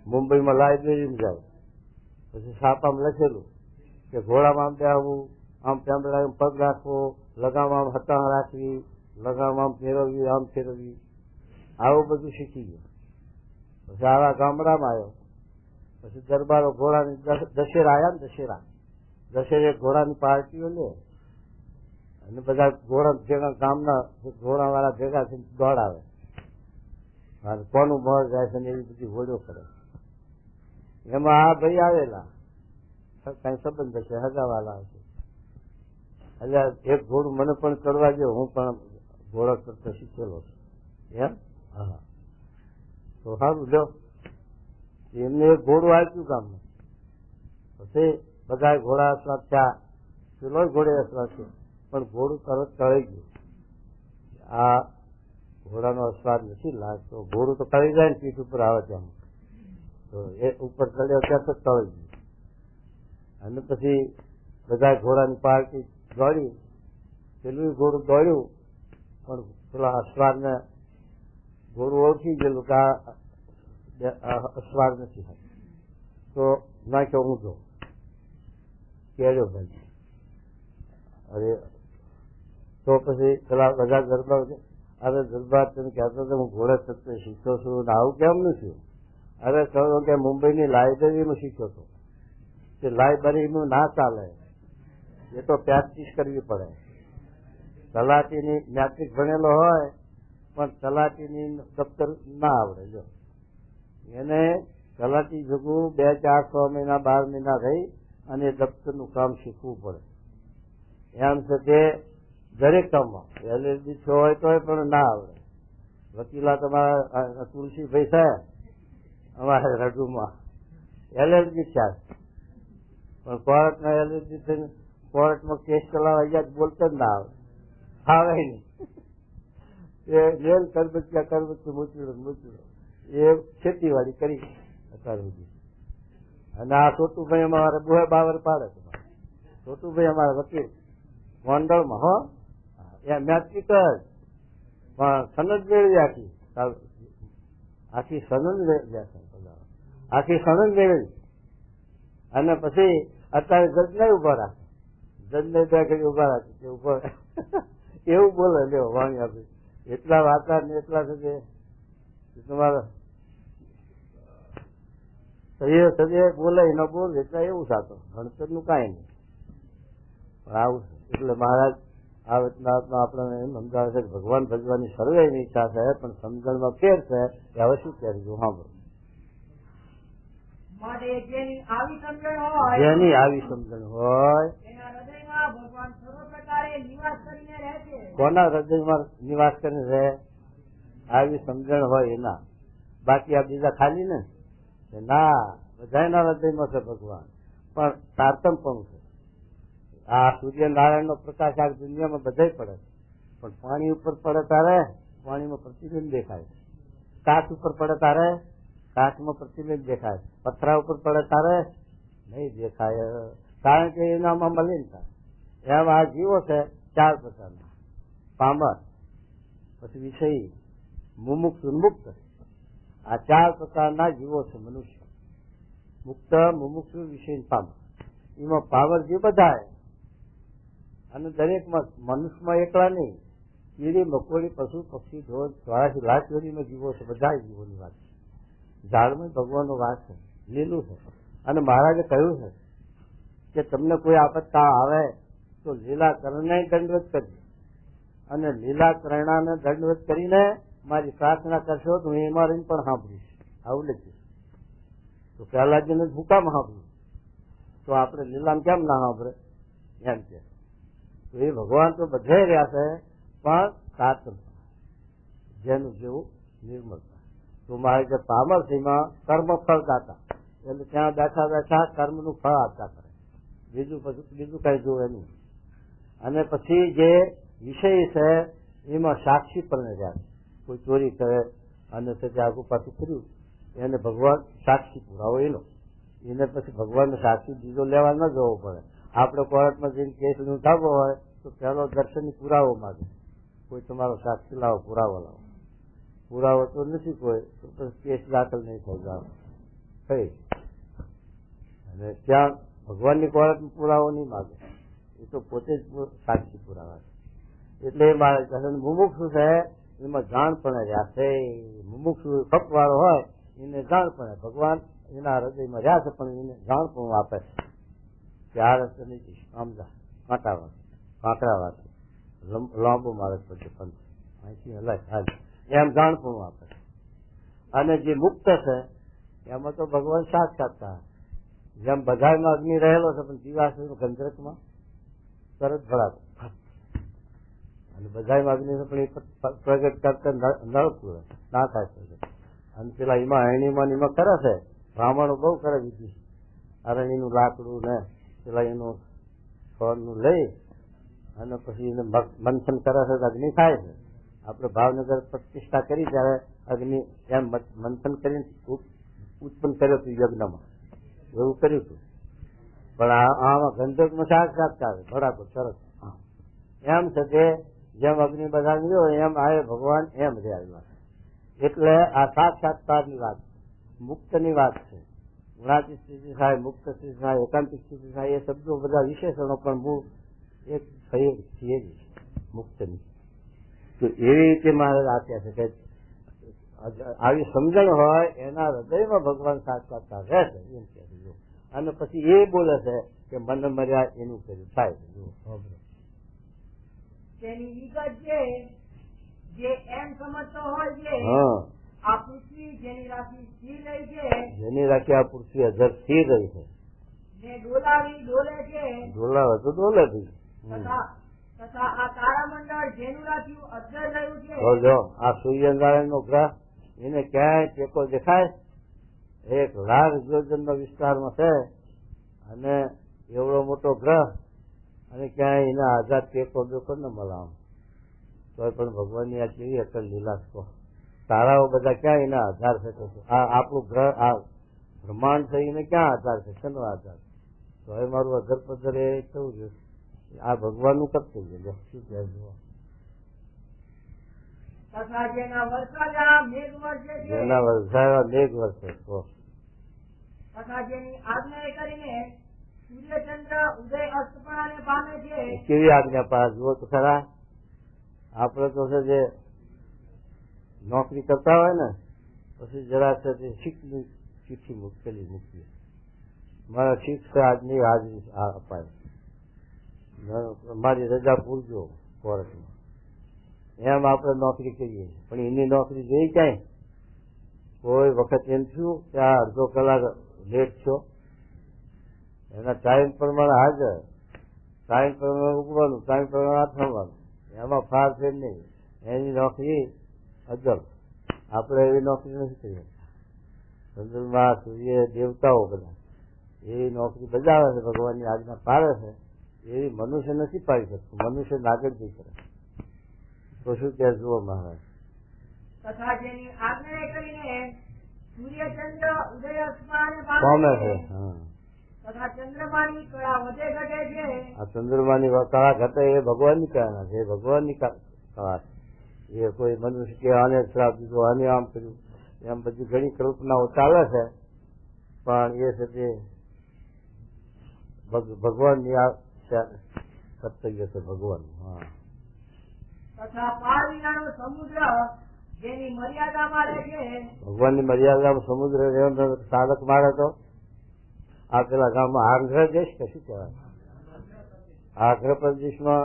મુંબઈમાં લાઇબ્રેરીમાં જાય પછી સાપામાં લખેલું કે ઘોડામાં આમ બેહવું, આમ પેંબડા પગ રાખવો, લગામમાં હતાણ રાખવી, લગામમાં ફેરવવી, આમ ફેરવવી, આવું બધું શીખી ગયો. પછી આવા ગામડામાં આવ્યો. પછી દરબારો ઘોડાની દશેરા આવ્યા ને દશેરે ઘોડાની પાર્ટીઓ લે અને બધા ઘોડા ભેગા ગામના ઘોડા વાળા ભેગા થઈને દોડાવે. કોનું મર જાય છે ને એવી બધી ઘોડો કરે. એમાં આ ભાઈ આવેલા કઈ સંબંધ હશે, હગાવાલા હશે. એટલે એક ઘોડું મને પણ ચડવા દો, હું પણ ઘોડા કરતો શીખેલો છું. એમ હા તો સારું લો. એમને એક ઘોડું આપ્યું ગામમાં. પછી બધા ઘોડા અસવાર થયા, પેલો ઘોડે અસવાર થયો, પણ ઘોડું તરત ટળી ગયું. આ ઘોડાનો અસવાર નથી લાગતો, ઘોડું તો ટળી જાય ને પીઠ ઉપર આવે ત્યાં, તો એ ઉપર ચડ્યો ત્યાં તો ટળી ગયું. અને પછી બધા ઘોડાની પાર્ટી દોડી, પેલું ઘોડું દોડ્યું પણ પેલા અસવારને ઘોડું ઓળખી ગયેલું કે આ અસવાર નથી. તો નાખ્યો ઊંધો કેળ્યો ભાઈ. અરે તો પછી પેલા બધા ગરબા અરે ગરબા તમે કહેતો હતો હું ઘોડે તત્વ શીખ્યો છું ને આવું કેમ નથી? અરે કહો કે મુંબઈની લાઇબ્રેરીમાં શીખ્યો હતો. તે લાઇબ્રેરીનું ના ચાલે, એ તો પ્રેક્ટિસ કરવી પડે. તલાટીની મેટ્રિક ભણેલો હોય પણ તલાટીની દફતર ના આવડે. જો એને તલાટી ભેગું 2, 4, 6 મહિના 12 મહિના રહી અને દફતરનું કામ શીખવું પડે. એમ છે તે દરેક કામમાં એલએલબી થયો હોય તો પણ ના આવડે. વકીલા તમારા તુલસીભાઈ છે અમારે રઘુમાં એલએલબી થયા, પણ કોર્ટમાં એલએલબી થઈને કોર્ટમાં કેસ ચલાવવા ગયા બોલતા જ ના આવે નહીં. એ જેલ કરબચ્ચું મૂચડો એ ખેતીવાડી કરી અત્યાર સુધી. અને આ છોટુભાઈ અમારે બુહે બાવર પાડે. છોટુભાઈ અમારા વકીલ ગોંડલમાં હો એ મેટ્રિક જ પણ સનદ મેળવી આખી સનદ મેળવી અને પછી અત્યારે જજને ઉભા રાખે. જજને બે ઘડી ઉભા રાખે ઉભા એવું બોલે. લ્યો વાણી આપી એટલા વાતા ને એટલા છે તમારા સદે બોલે ન બોલ એટલા એવું સાચો ભણતર નું કઈ નહીં. પણ આવું એટલે મહારાજ આ વચનાત્મા આપણને એમ સમજાવે છે કે ભગવાન ભજવાની સર્વેની ઈચ્છા છે પણ સમજણમાં ફેર છે કે હવે શું કહેવું સાંભળો. જેની આવી સમજણ હોય કોના હૃદયમાં નિવાસ કરીને રહે? આવી સમજણ હોય એના. બાકી આ બીજા ખાલી ને ના, બધાના હૃદયમાં છે ભગવાન, પણ તારતમ પણ છે. આ સૂર્યનારાયણ નો પ્રકાશ આ દુનિયામાં બધે પડે, પણ પાણી ઉપર પડે તારે પાણીમાં પ્રતિબિંબ દેખાય, કાચ ઉપર પડે તારે કાચમાં પ્રતિબિંબ દેખાય, પથરા ઉપર પડે તારે નહીં દેખાય, કારણ કે એનામાં મલિનતા. એમ આ જીવો છે 4 પ્રકારના: પામર, પછી વિષયી, મુમુક્ષ, મુક્ત. આ 4 પ્રકારના જીવો છે મનુષ્ય. મુક્ત, મુમુક્ષ, વિષય, પામર. એમાં પામર જે બધા અને દરેકમાં મનુષ્યમાં એકલા નહીં, કીડી, મકોડી, પશુ, પક્ષી, ઢોર, 84 લાખ જોડીમાં જીવો છે. બધા જીવોની વાત છે. ઝાડમાં ભગવાનનો વાસ છે, લીલું છે. અને મહારાજે કહ્યું છે કે તમને કોઈ આપત્તા આવે તો લીલા કરણને દંડવત કરજો, અને લીલા કરણાને દંડવત કરીને મારી પ્રાર્થના કરશો તો હું એમાં રહીને પણ સાંભળીશ. આવું લખ્યું. તો પ્રહલાદજીને ભૂકામાં સાંભળ્યું તો આપણે લીલામ કેમ ના સાંભળે એમ કે. તો એ ભગવાન તો બધે રહ્યા છે, પણ સાતમ જેનું જેવું નિર્મળતા. તો મારે જે પામરસીમાં કર્મ ફળ દાતા, એટલે ત્યાં બેઠા બેઠા કર્મનું ફળ આપતા કરે, બીજું કઈ જોવે નહીં. અને પછી જે વિષય છે એમાં સાક્ષી પણ રહ્યા. કોઈ ચોરી કરે અને આગુ પાછું કર્યું એને ભગવાન સાક્ષી પુરાવો એનો. એને પછી ભગવાનને સાક્ષી બીજો લેવા ન જવો પડે. આપણે કોર્ટમાં જઈને કેસ નોંધાવો હોય તો પહેલો દર્શનની પુરાવો માંગે, કોઈ તમારો સાક્ષી લાવો, પુરાવો લાવો. પુરાવો તો નથી કોઈ તો પછી કેસ દાખલ નહીં થઈ. અને ત્યાં ભગવાનની કોર્ટમાં પુરાવો નહીં માગે, એ તો પોતે જ સાક્ષી પુરાવા છે. એટલે મારે મુમુક્ષુ છે એમાં જાણ પણ રહ્યા છે. મુમુક્ષુ ખપ વાળો હોય એને જાણ પણ, ભગવાન એના હૃદયમાં રહ્યા છે પણ એને જાણ પણ આપે છે કે આ રસ્તે નહીં સમજા કાંકરાવાદ લાંબો મારે પછી પંથ અહીંથી હલાય હાલ એમ જાણ પણ આપે છે. અને જે મુક્ત છે એમાં તો ભગવાન સાક્ષાત્કાર, જેમ બધામાં અગ્નિ રહેલો છે પણ દિવાસી ગંધર્કમાં તરત ભરાતો, અને બધામાં અગ્નિ પણ એ પ્રગટ કરતા નળ પૂરે ના થાય પ્રગટ. અને પેલા એમાં અરણીમાં એમાં કરે છે, બ્રાહ્મણો બહુ કરે વિધિ, અરણીનું લાકડું ને પેલા એનું ફળનું લઈ અને પછી એને મંથન કરે છે તો અગ્નિ થાય છે. આપણે ભાવનગર પ્રતિષ્ઠા કરી ત્યારે અગ્નિ એમ મંથન કરીને ઉત્પન્ન કર્યો હતું યજ્ઞમાં, એવું કર્યું હતું. પણ આમાં ગંધર્વમાં સાક્ષાત્કાર ભડાકો સરસ એમ છે કે જેમ અગ્નિ બધા ગયો એમ આવે ભગવાન એમ રહ્યા. એટલે આ સાક્ષાત્કારની વાત, મુક્તની વાત છે. જ્ઞાતિ સ્થિતિ થાય, મુક્ત સ્થિતિ થાય, એકાંતિક સ્થિતિ થાય, એ શબ્દો બધા વિશેષણો પણ મૂળ એક છીએ જ મુક્તની. તો એવી રીતે મહારાજ આપ્યા છે કે આવી સમજણ હોય એના હૃદયમાં ભગવાન સાક્ષાત્કાર રહેશે એમ કે. અને પછી એ બોલે છે કે મન મર્યા એનું કર્યું થાય. તેની વિગત જે એમ સમજતો હોય છે આ પૃથ્વી જેની રાશિ સ્થિર રહી છે, જેની રાખી આ પૃથ્વી અધર સ્થિર રહી છે, ને ડોલાવી ડોલે છે, ડોલાવે તો ડોલે ભી. તથા આ તારામંડળ જેનું રાખ્યું અધર રહ્યું છે. જો આ સૂર્યનારાયણ નો ગ્રહ એને ક્યાંય ટેકો દેખાય? 1,00,000 યોજન વિસ્તારમાં છે અને એવડો મોટો ગ્રહ અને ક્યાંય એના આઝાદ ટેકો બેકો ન મળે. તો પણ ભગવાનની આ કેવી અકલ લીલા કહો. તારાઓ બધા ક્યાં એના આધાર છે? આ આપણું ગ્રહ આ બ્રહ્માંડ છે એને ક્યાં આધાર છે? શેનો આધાર? તો હવે મારું અધર પધર એ કેવું છે? આ ભગવાનનું કર્તવ્ય છે. શું કહેજો? તથા જેના વરસાયા મેઘ વર્ષે છે, જેના વરસાયા મેઘ વર્ષે તો તથા જેની આજ્ઞા કરીને સૂર્યચંદ્ર ઉદય અસ્તપણાને પામે છે. કેવી આજ્ઞા પાડે જુઓ તો ખરા. આપણે તો છે જે નોકરી કરતા હોય ને પછી જરા છે તે શીખની ચિઠ્ઠી મુશ્કેલી મૂકીએ, મારા શીખ છે આજની હાજરી અપાય, મારી રજા પૂરજો કોર્ટમાં. એમ આપણે નોકરી કરીએ પણ એની નોકરી જોઈ ક્યાંય? કોઈ વખત એમ થયું કે આ અડધો કલાક લેટ થયો, એના ટાઈમ પ્રમાણે હાજર, ટાઈમ પ્રમાણે ઉગવાનું, ટાઈમ પ્રમાણે આથમવાનું, એમાં ફાર છે નહીં. એની નોકરી અજબ. આપણે એવી નોકરી નથી કરી શકતા. ચંદ્રમા સૂર્ય દેવતાઓ બધા એવી નોકરી બજાવે છે, ભગવાનની આજ્ઞા પાડે છે, એવી મનુષ્ય નથી પાડી શકતું. મનુષ્ય નાગર જઈ કરે. તો શું કે જુઓ મહારાજ. તથા જેની આજ્ઞા કરીને સૂર્યચંદ્ર ઉદય અસ્તપણાને પામે પામે છે. છે, તથા ચંદ્રમાની કળા વધે ઘટે છે. આ ચંદ્રમાની કળા ઘટે એ ભગવાનની કળા છે. એ ભગવાનની કળા છે. એ કોઈ મનુષ્ય કે આને શ્રાપ દીધો, આને આમ કર્યું, એમ બધી ઘણી કલ્પનાઓ ચાલે છે. પણ એ છે તે ભગવાનની આ કર્તવ્ય છે ભગવાનનું. હા. તથા પાર વિનાનો સમુદ્ર જેની મર્યાદામાં રહે છે. ભગવાનની મર્યાદામાં સમુદ્ર સાધક મારે તો આ પેલા ગામમાં આંધ્ર દેશ કે શું કહેવાય, આંધ્ર પ્રદેશમાં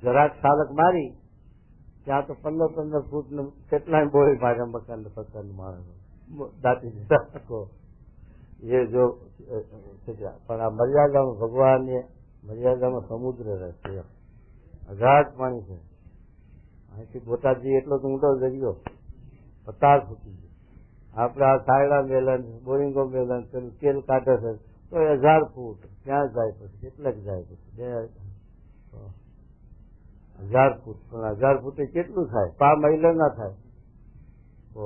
જરાક સાધક મારી ત્યાં તો 15-15 ફૂટ કેટલાય બોળી મારે મકાન પત્તાનું માણસ દાટી દીધા. એ જો પણ આ મર્યાદામાં ભગવાનની મર્યાદામાં સમુદ્ર રહેશે. અગાધ પાણી છે. અહીંથી બોટાદજી એટલો તો ઊંડો દરિયો 50 ફૂટી ગયો. આપડે આ સાયડા મેલન, બોરિંગો મેલન, પેલું તેલ કાઢે છે તો 1000 ફૂટ ક્યાં જાય? પછી કેટલાક જાય? પછી 1000 ફૂટ. પણ 1000 ફૂટે કેટલું થાય? 5 માઇલ ના થાય. તો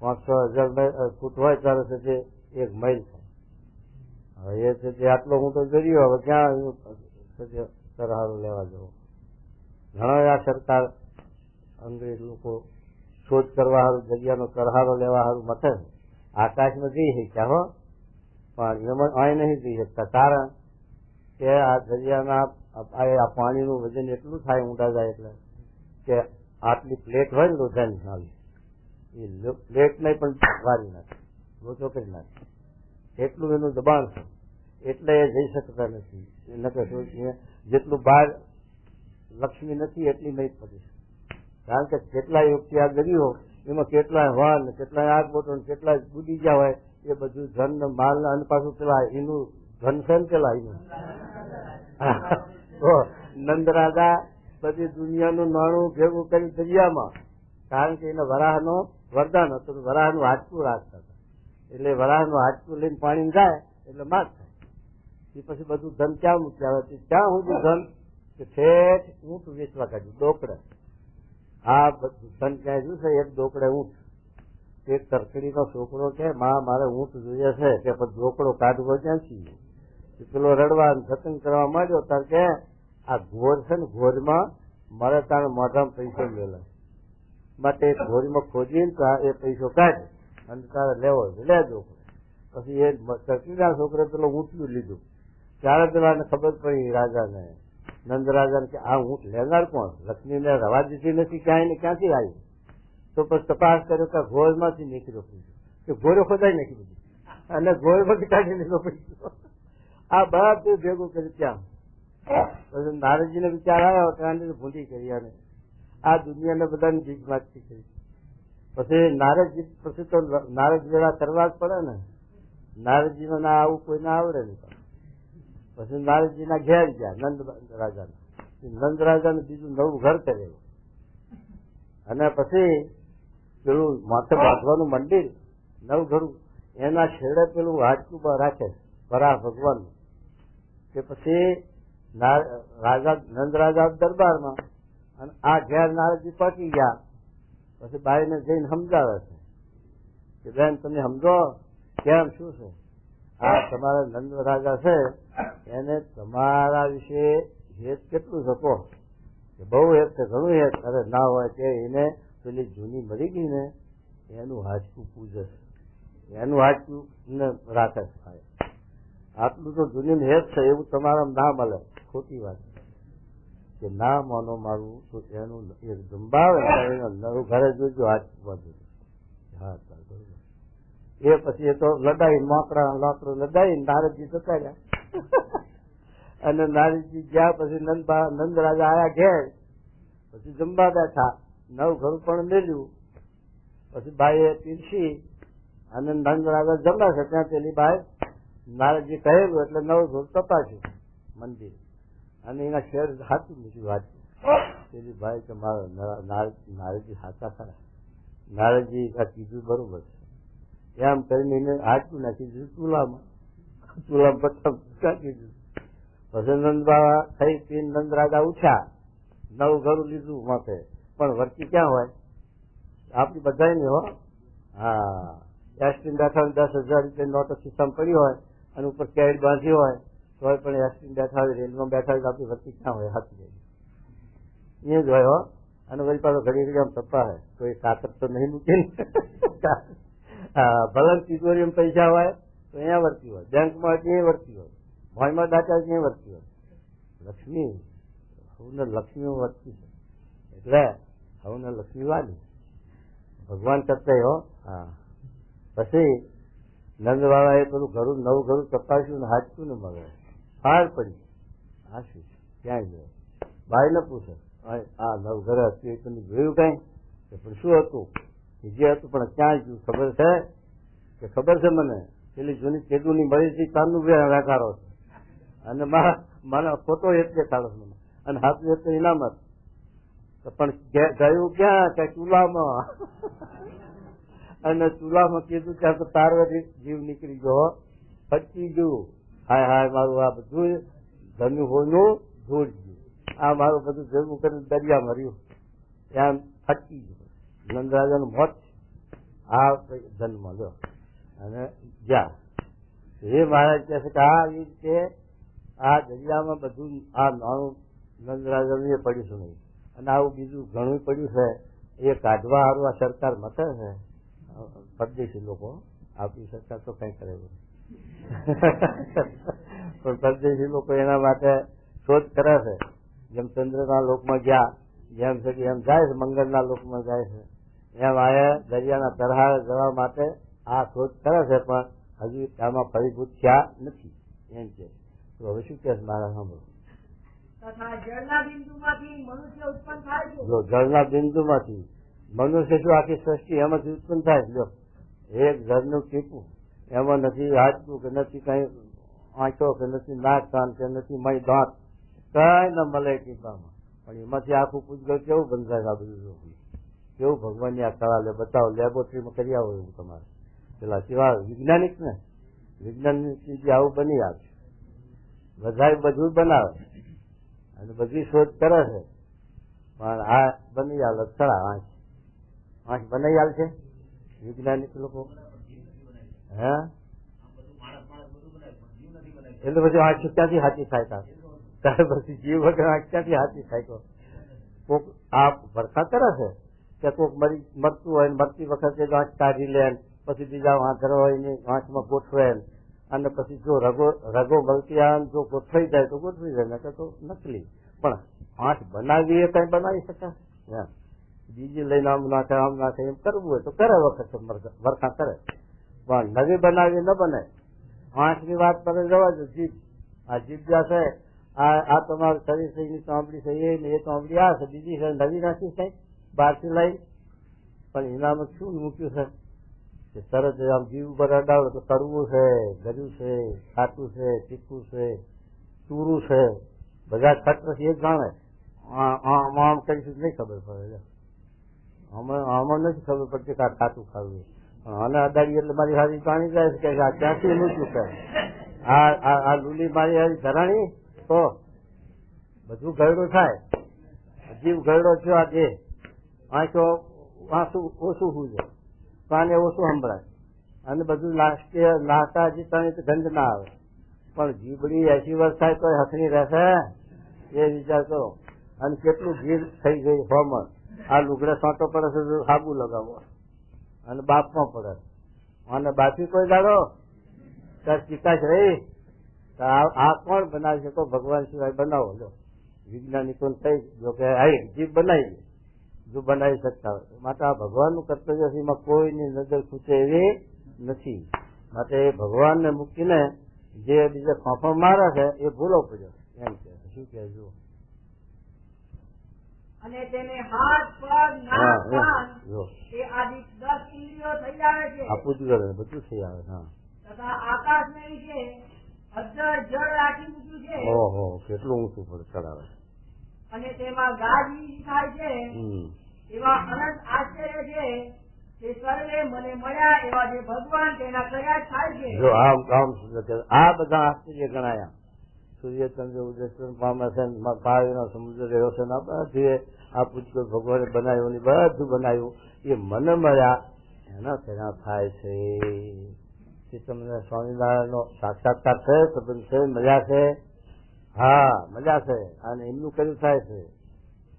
500-1000 ફૂટ હોય ત્યારે છે તે 1 માઇલ થાય. હવે એ છે તે આટલો ઊંડો દરિયો. હવે ક્યાં સરહારો લેવા જવો? ઘણા આ સરકાર અંગ્રેજ લોકો શોધ કરવા સારું દરિયાનો કરહારો લેવા સારું મથે આકાશમાં જઈ શક્યા હો, પણ એમાં અહીં નહીં જઈ શકતા. કારણ કે આ દરિયાના આ પાણીનું વજન એટલું થાય ઊંડા જાય એટલે કે આટલી પ્લેટ હોય ને લોઢાની આવી એ પ્લેટ નહીં પણ વારી નાખે, લોચો કરી નાખે. એટલું એનું દબાણ છે એટલે એ જઈ શકતા નથી. જેટલું બહાર લક્ષ્મી નથી એટલી નહીં પડી. કારણ કે કેટલાય વ્યક્તિ આ દરિયો એમાં કેટલાય વાન, કેટલાય આગ બોટો, કેટલાય ડૂબી ગયા હોય. એ બધું ધન માલ અને પાછું પેલા એનું ધન છે ને પેલા એનું નંદરાજા બધી દુનિયાનું નાણું ભેગું કરી દરિયામાં. કારણ કે એના વરાહનો વરદાન હતું, વરાહનું હાચકું રાખતા હતા. એટલે વરાહનું હાચકું લઈને પાણી જાય એટલે માર થાય. એ પછી બધું ધન ક્યાં મૂક્યા હોય? ક્યાં સુધી ધન કે ઠેઠ ઊંટ વેચવા કાઢ્યું, ડોકડે. આ બધું ધન ક્યાં જોયું છે? એક ડોકડે ઊંટ. એક તરકડીનો છોકરો કે માં મારે ઊંટ જોઈએ છે કે પછી ડોકડો કાઢવો ક્યાંથી? પેલો રડવા જતન કરવા માંડ્યો ત્યારે કે આ ઘોર છે ને, ઘોરમાં મારે તારે મોઢામાં પૈસો મેળવે માટે ઘોરીમાં ખોદીને એ પૈસો કાઢે અને તારે લેવો લે ડોકડો. પછી એ ચકલીના છોકરે પેલો ઊંટનું લીધું. ત્યારે પેલાને ખબર પડી રાજાને, નંદ રાજાને, કે આ ઊંટ લેનાર કોણ? લક્ષ્મીને રવા દીધી નથી, ક્યાંથી આવી? તો પછી તપાસ કર્યો કે ઘોરમાંથી નીકળ્યો કે ઘોરો ખોદાઈ નાખી દીધું અને ઘોરમાંથી કાઢી લીધો પૈસો. આ બધું ભેગું કર્યું ત્યાં. પછી નારદજીને વિચાર આવ્યો કે આને ભૂંડી કરી, અને આ દુનિયાને બધાને બીજ માગતી કરી. પછી નારદજી પછી તો નારદ વેળા કરવા જ પડે ને. નારદજીને ના આવું કોઈને આવડે નહીં. પછી નારદજીના ઘેર ગયા નંદ રાજાના. નંદ રાજાને બીજું નવું ઘર કરેલું, અને પછી પેલું માથે બાંધવાનું મંદિર નવું ઘરું, એના છેડે પેલું હાડકું રાખે વરાહ ભગવાન. કે પછી રાજા નંદ રાજા દરબારમાં, અને આ ઘેર નારદજી પહોંચી ગયા. પછી બાઈને જઈને સમજાવે છે કે બેન તમે સમજો કેમ શું છે? આ તમારા નંદ રાજા છે એને તમારા વિશે હેત કેટલું શકો? કે બહુ હેત છે, ઘણું હેત. અરે ના હોય કે એને પેલી જૂની મરી ગઈ ને એનું હાચકું પૂજે છે, એનું હાચકું ને રાખે છે. આટલું તો જૂની હેત છે એવું તમારા ના મળે. ખોટી વાત કે ના માનો મારું તો એનું એક જંબાવે નવું ઘરે જોજો હાચકું બાજુ. હા બરોબર. એ પછી એ તો લડાઈ લાકડો લડાઈ નારદજી જતા રહ્યા. અને નારદજી ગયા પછી નંદ રાજા આયા ઘેર. પછી જમવા બેઠા, નવું ઘરું પણ મેળ્યું. પછી બાઈએ પીરસી અને નંદ રાજા જમે છે ત્યાં પેલી બાઈ નારદજી કહેલું એટલે નવું ઘર તપાસ્યું મંદિર, અને એના શેર સાચું મૂક્યું વાંચ્યું. પેલી ભાઈ કે મારા નારદજી સાચા ખરા, નારદજી આ કીધું બરોબર છે એમ કરીને એને હાચું નાખી દીધું ચૂલામાં. ચૂલામાં પ્રથમ નાખી દીધું. પછી નંદ બાબા થઈ પીને નંદ રાજા ઉઠ્યા, નવું ઘરું લીધું માથે. પણ વર્તી ક્યાં હોય? આપડી બધા ને હો. હા, એસટી બેઠા 10,000 રૂપિયા નોટ ખિસ્સામાં પડી હોય અને ઉપર કેડ બાંધી હોય તો પણ એસટી બેઠા હોય, રેલમાં બેઠા હોય તો આપડી વર્તી ક્યાં હોય? હાથ એ જ હોય હો. અને વળી પાછો ઘડી ઘડી આમ તપા હોય તો એ કાતર તો નહીં મૂકી ને. ભલન તિજોરી પૈસા હોય તો અહીંયા વર્તી હોય, બેંકમાં હોય ત્યાં વર્તી હોય, ભોયમાં દાચા ત્યાં વર્તી હોય. લક્ષ્મી હવને લક્ષ્મી વર્તી છે એટલે હવને લક્ષ્મી વાલી ભગવાન કરતા હો. હા, પછી નંદ બાબા એ પેલું ઘરું નવું ઘરું તપાસ્યું ને હાચતું ને મગર ફાળ પડી. આ શું છે? ક્યાં ગયો? ભાઈ ને પૂછે આ નવું ઘર હતું એ તમે જોયું કઈ? પણ શું હતું? જે હતું પણ ક્યાં ગયું ખબર છે? કે ખબર છે મને, પેલી જૂની કેદુની મળી હતી તારનું વેકારો છે, અને મને ખોટો એક દેખાડો મને, અને હાથું એક ઇનામત. પણ ગયું ક્યાં? કે ચૂલામાં. અને ચૂલામાં કીધું ત્યાં તો તારવતી જીવ નીકળી ગયો, પચી ગયું. હાય હાય મારું આ બધું ધન્યું હોયનું ધૂળ ગયું, આ મારું બધું ભેગું કરીને દરિયા મર્યું, એમ ફટકી ગયું. નંદરાજાનું મોત આ જન્મ લો અને જ્યાં એ મહારાજ કહે છે કે આ રીતે આ દરિયામાં બધું આ નાનું નંદરાજાનું એ પડ્યું છે નહીં, અને આવું બીજું ઘણું પડ્યું છે એ કાઢવા સારું આ સરકાર મતે છે. પરદેશી લોકો, આપણી સરકાર તો કઈ કરે નહીં, પણ પરદેશી લોકો એના માટે શોધ કરે છે. જેમ ચંદ્રના લોકમાં ગયા, જેમ છે એમ જાય છે, મંગળના લોકમાં જાય છે, એમ આ દરિયાના તરહાળે જવા માટે આ શોધ કરે છે, પણ હજુ આમાં ફળીભૂત થયા નથી એમ છે. તો હવે શું કે મારા સાંભળો? જળના બિંદુમાંથી મનુષ્ય ઉત્પન્ન થાય છે. જો જળના બિંદુમાંથી મનુષ્ય શું આખી સૃષ્ટિ એમાંથી ઉત્પન્ન થાય છે. જો એક જળનું ટીપું, એમાં નથી હાચવું કે નથી કઈ આંખો કે નથી નાક કાન કે નથી મય દાંત, કઈ ન મળે ટીપામાં, પણ એમાંથી આખું પૂજગળ કેવું બંધાય? આ બધું કેવું ભગવાનની આ કળા લે બતાવો, લેબોરેટરીમાં કરી આવો એવું તમારે. પેલા સિવાય વૈજ્ઞાનિક ને વિજ્ઞાનિક આવું બની આવે, બધા બધું બનાવે અને બધી શોધ કરે છે, પણ આ બની આવે ખરા આંખ બનાવી આવે છે વૈજ્ઞાનિક લોકો. હે એટલે પછી આંખ ક્યાંથી હાથી થાય? ત્યારે પછી જીવ વગર આંખ ક્યાંથી હાથી થાય? કોક આ ભરખા કરે છે કે કોક મરતું હોય, મરતી વખતે આંખ કાઢી લે, પછી બીજા વાંધરો હોય ને વાંચમાં ગોઠવે અને પછી જો રગો મળતી આવે જો ગોઠવાઈ જાય તો ગોઠવી જાય નકર તો નકલી. પણ આંખ બનાવી એ કઈ બનાવી શકાય? બીજી લઈને આમ નાખે એમ કરવું હોય તો કરે વખત વરખા કરે, પણ નવી બનાવી ન બને. આંખની વાત કરે જવા દો. જીભ, આ જીભ જ્યાં છે આ તમારું શરીર છે એની ચામડી છે એ ચામડી આ છે, બીજી છે નવી નાખી છે બહારથી લઈ. પણ એનામાં શું મૂક્યું છે કે તરત આમ જીવ ઉપર અડાડો તો કડવું છે, ગર્યું છે, ખાટું છે, તીખું છે, ચૂરું છે, બધા ખટ એ જ જાણે. આમ કરીશું નહીં ખબર પડે. આમાં નથી ખબર પડતી કે આ ખાટું ખાવું. આને અડાડી એટલે મારી હારી જાણી જાય છે કે આ ક્યાંથી મૂક્યું છે. આ લૂલી મારી હારી ધરાણી તો બધું ગયડું થાય. જીવ ગયડો થયો આ દેહ. આંખો ઓછું શું છે, કાને ઓછું સંભળાય અને બધું નાસ્તા જીતાની ગંધ ના આવે. પણ જીબડી 80 વર્ષ થાય તો હસણી રહેશે એ વિચાર કરો. અને કેટલું ભીડ થઈ ગઈ હોમર. આ લુગડે સોંટો પડે છે તો સાબુ લગાવો અને બાફમાં પડે અને બાફી કોઈ દાડો ત્યારે ચિકાશ રહી. આ કોણ બનાવી શકો? ભગવાન સિવાય બનાવો. લો વૈજ્ઞાનિકો થઈ જો કે જીભ બનાવી જો બનાવી શકતા હોય. માટે આ ભગવાનનું કર્તવ્ય છે, એમાં કોઈની નજર ખૂચે એવી નથી. માટે એ ભગવાનને મૂકીને જે બીજે ફાંફા મારે છે એ ભૂલો પડ્યો એમ કે શું કે જુઓ. અને તેને હાથ, પગ, નાક, કાન એ આદિ 10 ઇન્દ્રિયો થઈ આવે છે. આ પૂછ કરે બધું થઈ આવે. હા, તથા આકાશ ને વિશે અધર જળ રાખી મૂક્યું છે. ઓહો, કેટલું ઊંચું પડે ચડાવે. અને તેમાં ગાજી થાય છે એવા અનંત આશ્ચર્ય છે તે સર્વે મને મળ્યા એવા જે ભગવાન તેના કર્યા થાય છે. જો આ બધા આશ્ચર્ય ગણાયા. સૂર્યચંદ્ર ઉદય પામે છે, પાણીનો સમુદ્ર રહ્યો છે, બધું આ પૂછ્યો ભગવાને બનાવ્યું ને બધું બનાવ્યું એ મને મળ્યા એના તેના થાય છે. તમને સ્વામિનારાયણ નો સાક્ષાત્કાર છે, સંબંધ છે, મજા છે. હા, મજા છે. અને એમનું કર્યું થાય છે,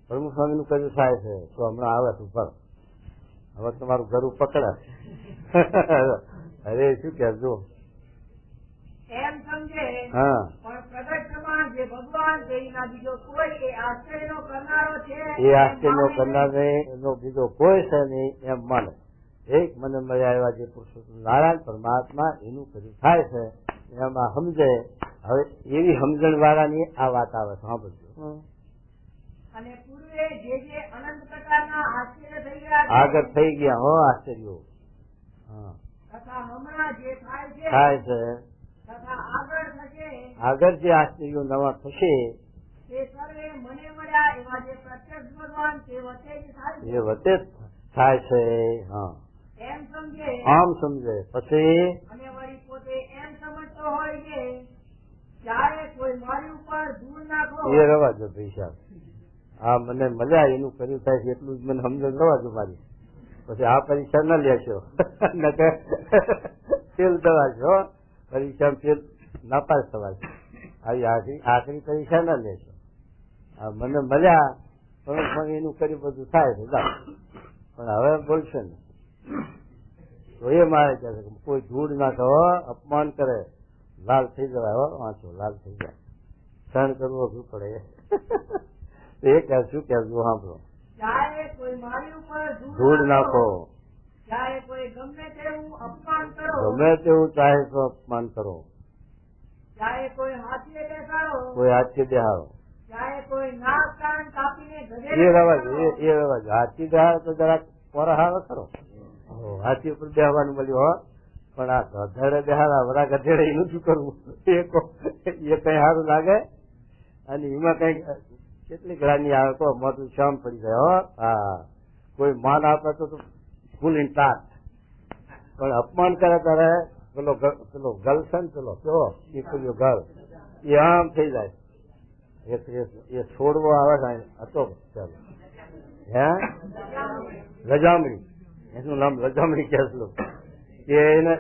પ્રમુખ સ્વામી નું કર્યું થાય છે. તો હમણાં આવે છે ઉપર. હવે તમારું ઘર પકડે. અરે શું કહેજો એમ સમજે. હા, પણ પ્રગટ સમાન જે ભગવાન તેના બીજો કોઈ એ આશ્ચર્યનો કરનારો છે. એ આશ્ચર્ય કરનાર એનો બીજો કોઈ છે નહીં એમ માને. એક મને મળ્યા એવા જે પુરુષોત્તમ નારાયણ પરમાત્મા એનું કર્યું થાય છે એમાં સમજે. હવે એવી સમજણ વાળાની આ વાત આવે છે. સાંભળજો. અને પૂર્વે જે અનંત પ્રકારના આશ્ચર્ય થઈ ગયા આગળ થઈ ગયા હો આશ્ચર્યો. હા, તથા હમણાં જે થાય છે તથા આગળ થશે આગળ જે આશ્ચર્યો નવા થશે તે સર્વે મને મળ્યા એવા જે પ્રત્યક્ષ ભગવાન તે વચ્ચે જ થાય છે. એ વચ્ચે થાય છે. હા, એમ સમજે. આમ સમજે પછી અને વળી પોતે એમ સમજતો હોય કે જ્યારે કોઈ મારી ઉપર ધૂળ નાખો એ રવા દો પૈસા. આ મને મળ્યા એનું કર્યું થાય છે એટલું જ મને સમજણ રવા દો મારી. પછી આ પરીક્ષા ન લેશો તેલ દવા છો. પરીક્ષા તેલ નાપાસ થવા છે. આવી આખરી પરીક્ષા ન લેશો. આ મને મળ્યા પણ એનું કર્યું બધું થાય છે. પણ હવે બોલશે ને તો એ મારે કહે છે કોઈ ધૂળ ના કહો, અપમાન કરે લાલ થઈ જવાય. વાંચો લાલ થઈ જાય. સહન કરવું અઘરું પડે. એ કહે શું કહેવું સાંભળો. જ્યારે કોઈ મારી ઉપર ધૂળ નાખો, ત્યારે કોઈ ગમે તેવું અપમાન કરો, ગમે તેવું ચાહે તો અપમાન કરો, ત્યારે કોઈ હાથીએ બેસાડો, કોઈ હાથથી બેહાડો, ત્યારે કોઈ નાક કાન કાપીને એ ગધેડે રવાજ એ રવાજ. હાથી બેહાડો તો જરાક પોરહારો કરો. હાથી ઉપર બેહવાનું મળ્યું હો. પણ આ ગધેડે બેહાડા વરા ગધેડે એનું શું કરવું? એ કઈ સારું લાગે? અને એમાં કઈ કેટલી ગ્રાની આવે તો મોટું શામ પડી જાય. હો હા, કોઈ માન આપે તો ફૂલ ઇન્ટાટ. પણ અપમાન કરે ત્યારે પેલો ગલ છે ને પેલો કેવો પીપલ્યો ગલ એ આમ થઈ જાય. એ છોડવો આવે છે હતો ચાલો હે રજામણી, એનું નામ રજામણી કહેલું કે એને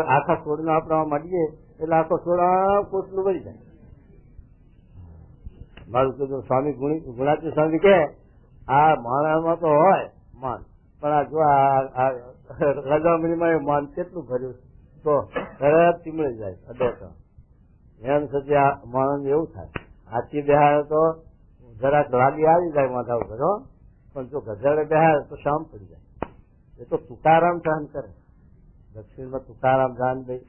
આખા છોડને આપણે માંડીએ એટલે આખો છોડ કોટલું ભરી જાય. મારું કીધું સ્વામી ગુણાતી સ્વામી કે આ માણસમાં તો હોય માન, પણ આ જો રજામણીમાં માન કેટલું ભર્યું તો તરત ચીમળી જાય અડોતો એમ સજે આ માણસ એવું થાય. હાથી બેહાડે તો જરાક લાગી આવી જાય માથા ઉપર પણ જો ગધેડે બેહાડે તો શામ પડી જાય. એ તો તુકારામ સહન કરે. દક્ષિણમાં તુકારામ જાનભાઈ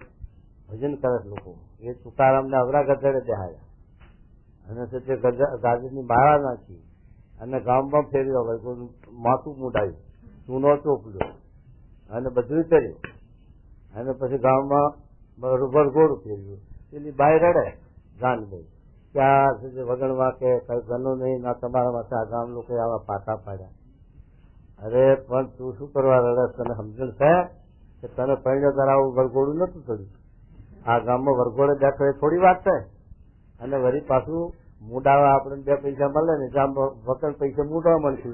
ભજન કરે લોકો. એ તુકારામ ને અવરા ગધેડે બેહાડ્યા અને સજે ગાજરની માળા નાખી અને ગામમાં ફેર્યો હોય કોઈ માથું મુડાયું ચૂનો ચોપડ્યો અને બધું કર્યું અને પછી ગામમાં વરઘોડું ફેર્યું. પેલી બાય રડે જાનભાઈ ત્યાં સુધી વગણવા કે કઈ ગણું નહીં ના તમારા માટે આ ગામ લોકો આવા પાટા પાડ્યા. અરે પણ તું શું કરવા રડે? તને સમજણ છે કે તને પહેલો તારા આવું વરઘોડું નતું થયું. આ ગામમાં વરઘોડે બેઠો એ થોડી વાત છે. અને વળી પાછું મૂડાવા આપણે 2 પૈસા મળે ને ત્યાં વગર પૈસા મૂડવા મળશે.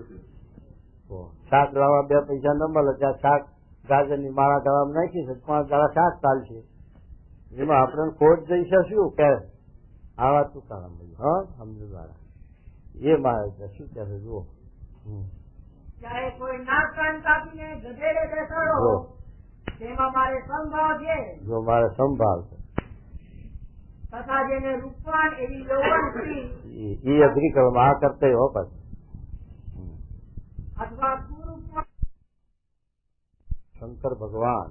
શાક લાવવા 2 પૈસા ન મળે ત્યાં શાક ગાજરની માળા ગાળામાં નાખી છે 5 દાડા શાક ચાલશે. એમાં આપણે ખોટ જઈશે શું કે આવા તું કામ હા સમજવાળા એ મારે શું કે છે જુઓ. જ્યારે કોઈ નાકકાન કાપીને ગધેડે બેસાડો તેમાં મારે સંભાવ છે. જો મારે સંભાવ છે તથા જેને રૂપવાન એવી યૌવન સ્ત્રી એ અઘરી કરવામાં આ કરતા હો પાછું અથવા કુરૂપવાન શંકર ભગવાન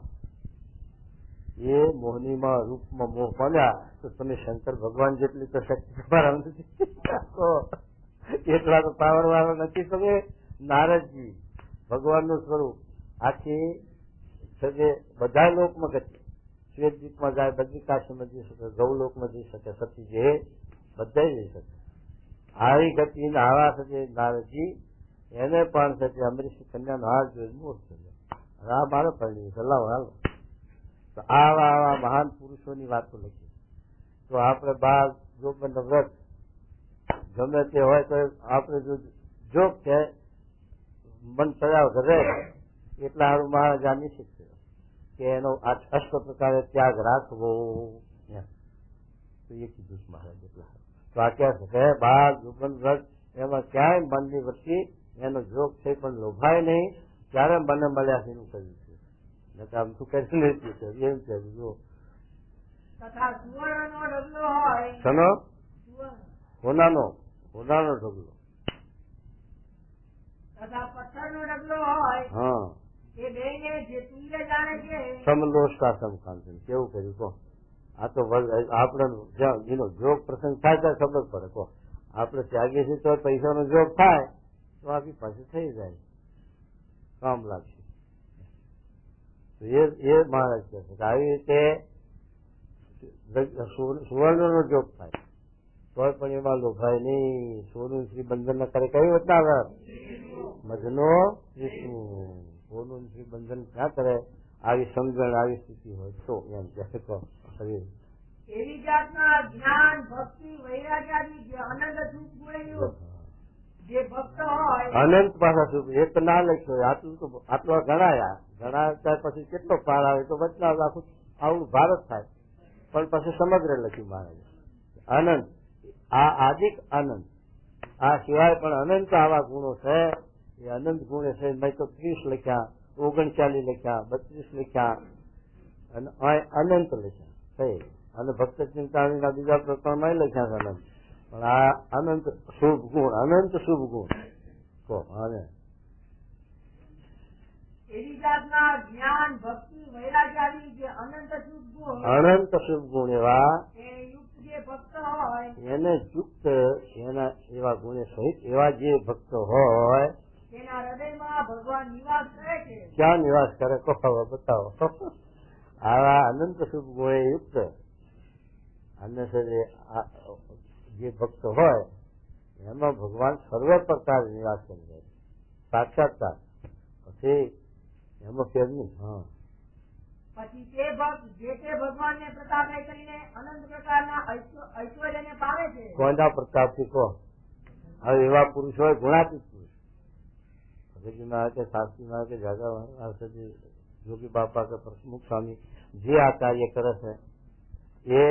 એ મોહનીમાં રૂપમાં મોહ પામ્યા તો તમે શંકર ભગવાન જેટલી તો શક્તિ તમારા નથી. એટલા તો પાવર વાળા નથી તમે. નારદજી ભગવાનનું સ્વરૂપ આખી બધા લોકમાં ગતિ. શ્વેતદીપમાં જાય, બદ્રિકાશીમાં જઈ શકે, ગૌલોકમાં જઈ શકે, સતી જે બધા જઈ શકે. આવી ગતિ આવા સજે નારદજી એને પણ સજે અમરીશ કન્યાનો હાર જોઈ મોહ થયો. આ મારો પરણી સલાહ હાલો. તો આવા મહાન પુરુષોની વાતો લખી તો આપણે બાર જોગબંધ વ્રત ગમે તે હોય તો આપણે જોગ છે મન સજાવ કરે એટલા સારું મહારાજા નિશ્ચિત થયો કે એનો અષ્ટ પ્રકારે ત્યાગ રાખવો. તો એ કીધું મહારાજ એટલા તો આ ક્યાં છે બાર જોગબંધ વ્રત એમાં ક્યાંય મનની વૃત્તિ એનો જોગ છે પણ લોભાય નહીં. ત્યારે મને મળ્યા એનું કર્યું છે. આમ તું કરી લેતી છે એમ છે જો તથા સુવર્ણનો ડગલો હોય શનો હોનાનો ઢગલો તથા પથ્થરનો ડગલો હોય હા એ બેને જે તુલ્ય જાણે છે. સમલોષ્ટા સમકાંતન કેવું કર્યું કહો. આ તો આપણે જેનો જોગ પ્રસંગ થાય ત્યારે ખબર પડે કહો. આપણે ત્યાગીએ છીએ તો પૈસાનો જોગ થાય તો આપણી પાસે થઈ જાય કામ લાગશે. એ મહારાજ કહે છે કે આવી રીતે સુવર્ણનો જોગ થાય તો પણ એમાં લોભાય નહીં. સોનું શ્રી બંધન ના કરે કઈ વાત ના આવે મધનો વિષ્ણુ સોનું શ્રી બંધન ક્યાં કરે આવી સમજણ આવી સ્થિતિ હોય તો એમ કહે એવી જાતના જ્ઞાન ભક્તિ વૈરાગ્યાદી જે અનંત સુખ ગુણયુક્ત જે ભક્ત હોય અનંત પાછા સુખ એક ના લખ્યો આટલો ગણાયા ત્યાર પછી કેટલો પાર આવે તો વચના આખું આવું ભારત થાય પણ પછી સમગ્ર લખ્યું મહારાજ અનંત આ આદિક આનંદ આ સિવાય પણ અનંત આવા ગુણો છે. એ અનંત ગુણ છે મેં તો 30 લખ્યા 39 લખ્યા 32 લખ્યા અને અનંત લખ્યા છે. અને ભક્ત ચિંતામણીના બીજા પ્રકરણમાં લખ્યા છે અનંત. પણ આ અનંત શુભ ગુણ અનંત શુભ ગુણ કહો. અને એવી જાતના જ્ઞાન ભક્તિ વૈરાગ્યાદી જે અનંત શુભ ગુણ એવા યુક્ત જે ભક્ત હોય એને યુક્ત એના એવા ગુણે સહિત એવા જે ભક્ત હોય તેના હૃદયમાં ભગવાન નિવાસ કરે છે. ક્યાં નિવાસ કરે કહો બતાવો. આવા અનંત શુભ ગુણે યુક્ત અને જે ભક્ત હોય એમાં ભગવાન સર્વ પ્રકાર નિવાસ કરી જાય સાક્ષાત્કાર. પછી એમાં ફેર નહીં. હા પછી તે ભક્ત જે તે ભગવાનને પ્રતાપે કરીને અનંત પ્રકારના ઐશ્વર્યને પામે છે. કોઈના પ્રતાપથી કહો. હવે એવા પુરુષ હોય ગુણાતીત પુરુષ ભગતજીમાં કે શાસ્ત્રીમાં કે જાગા જોગી બાપા કે પ્રમુખ સ્વામી જે આ કાર્ય કરે છે એ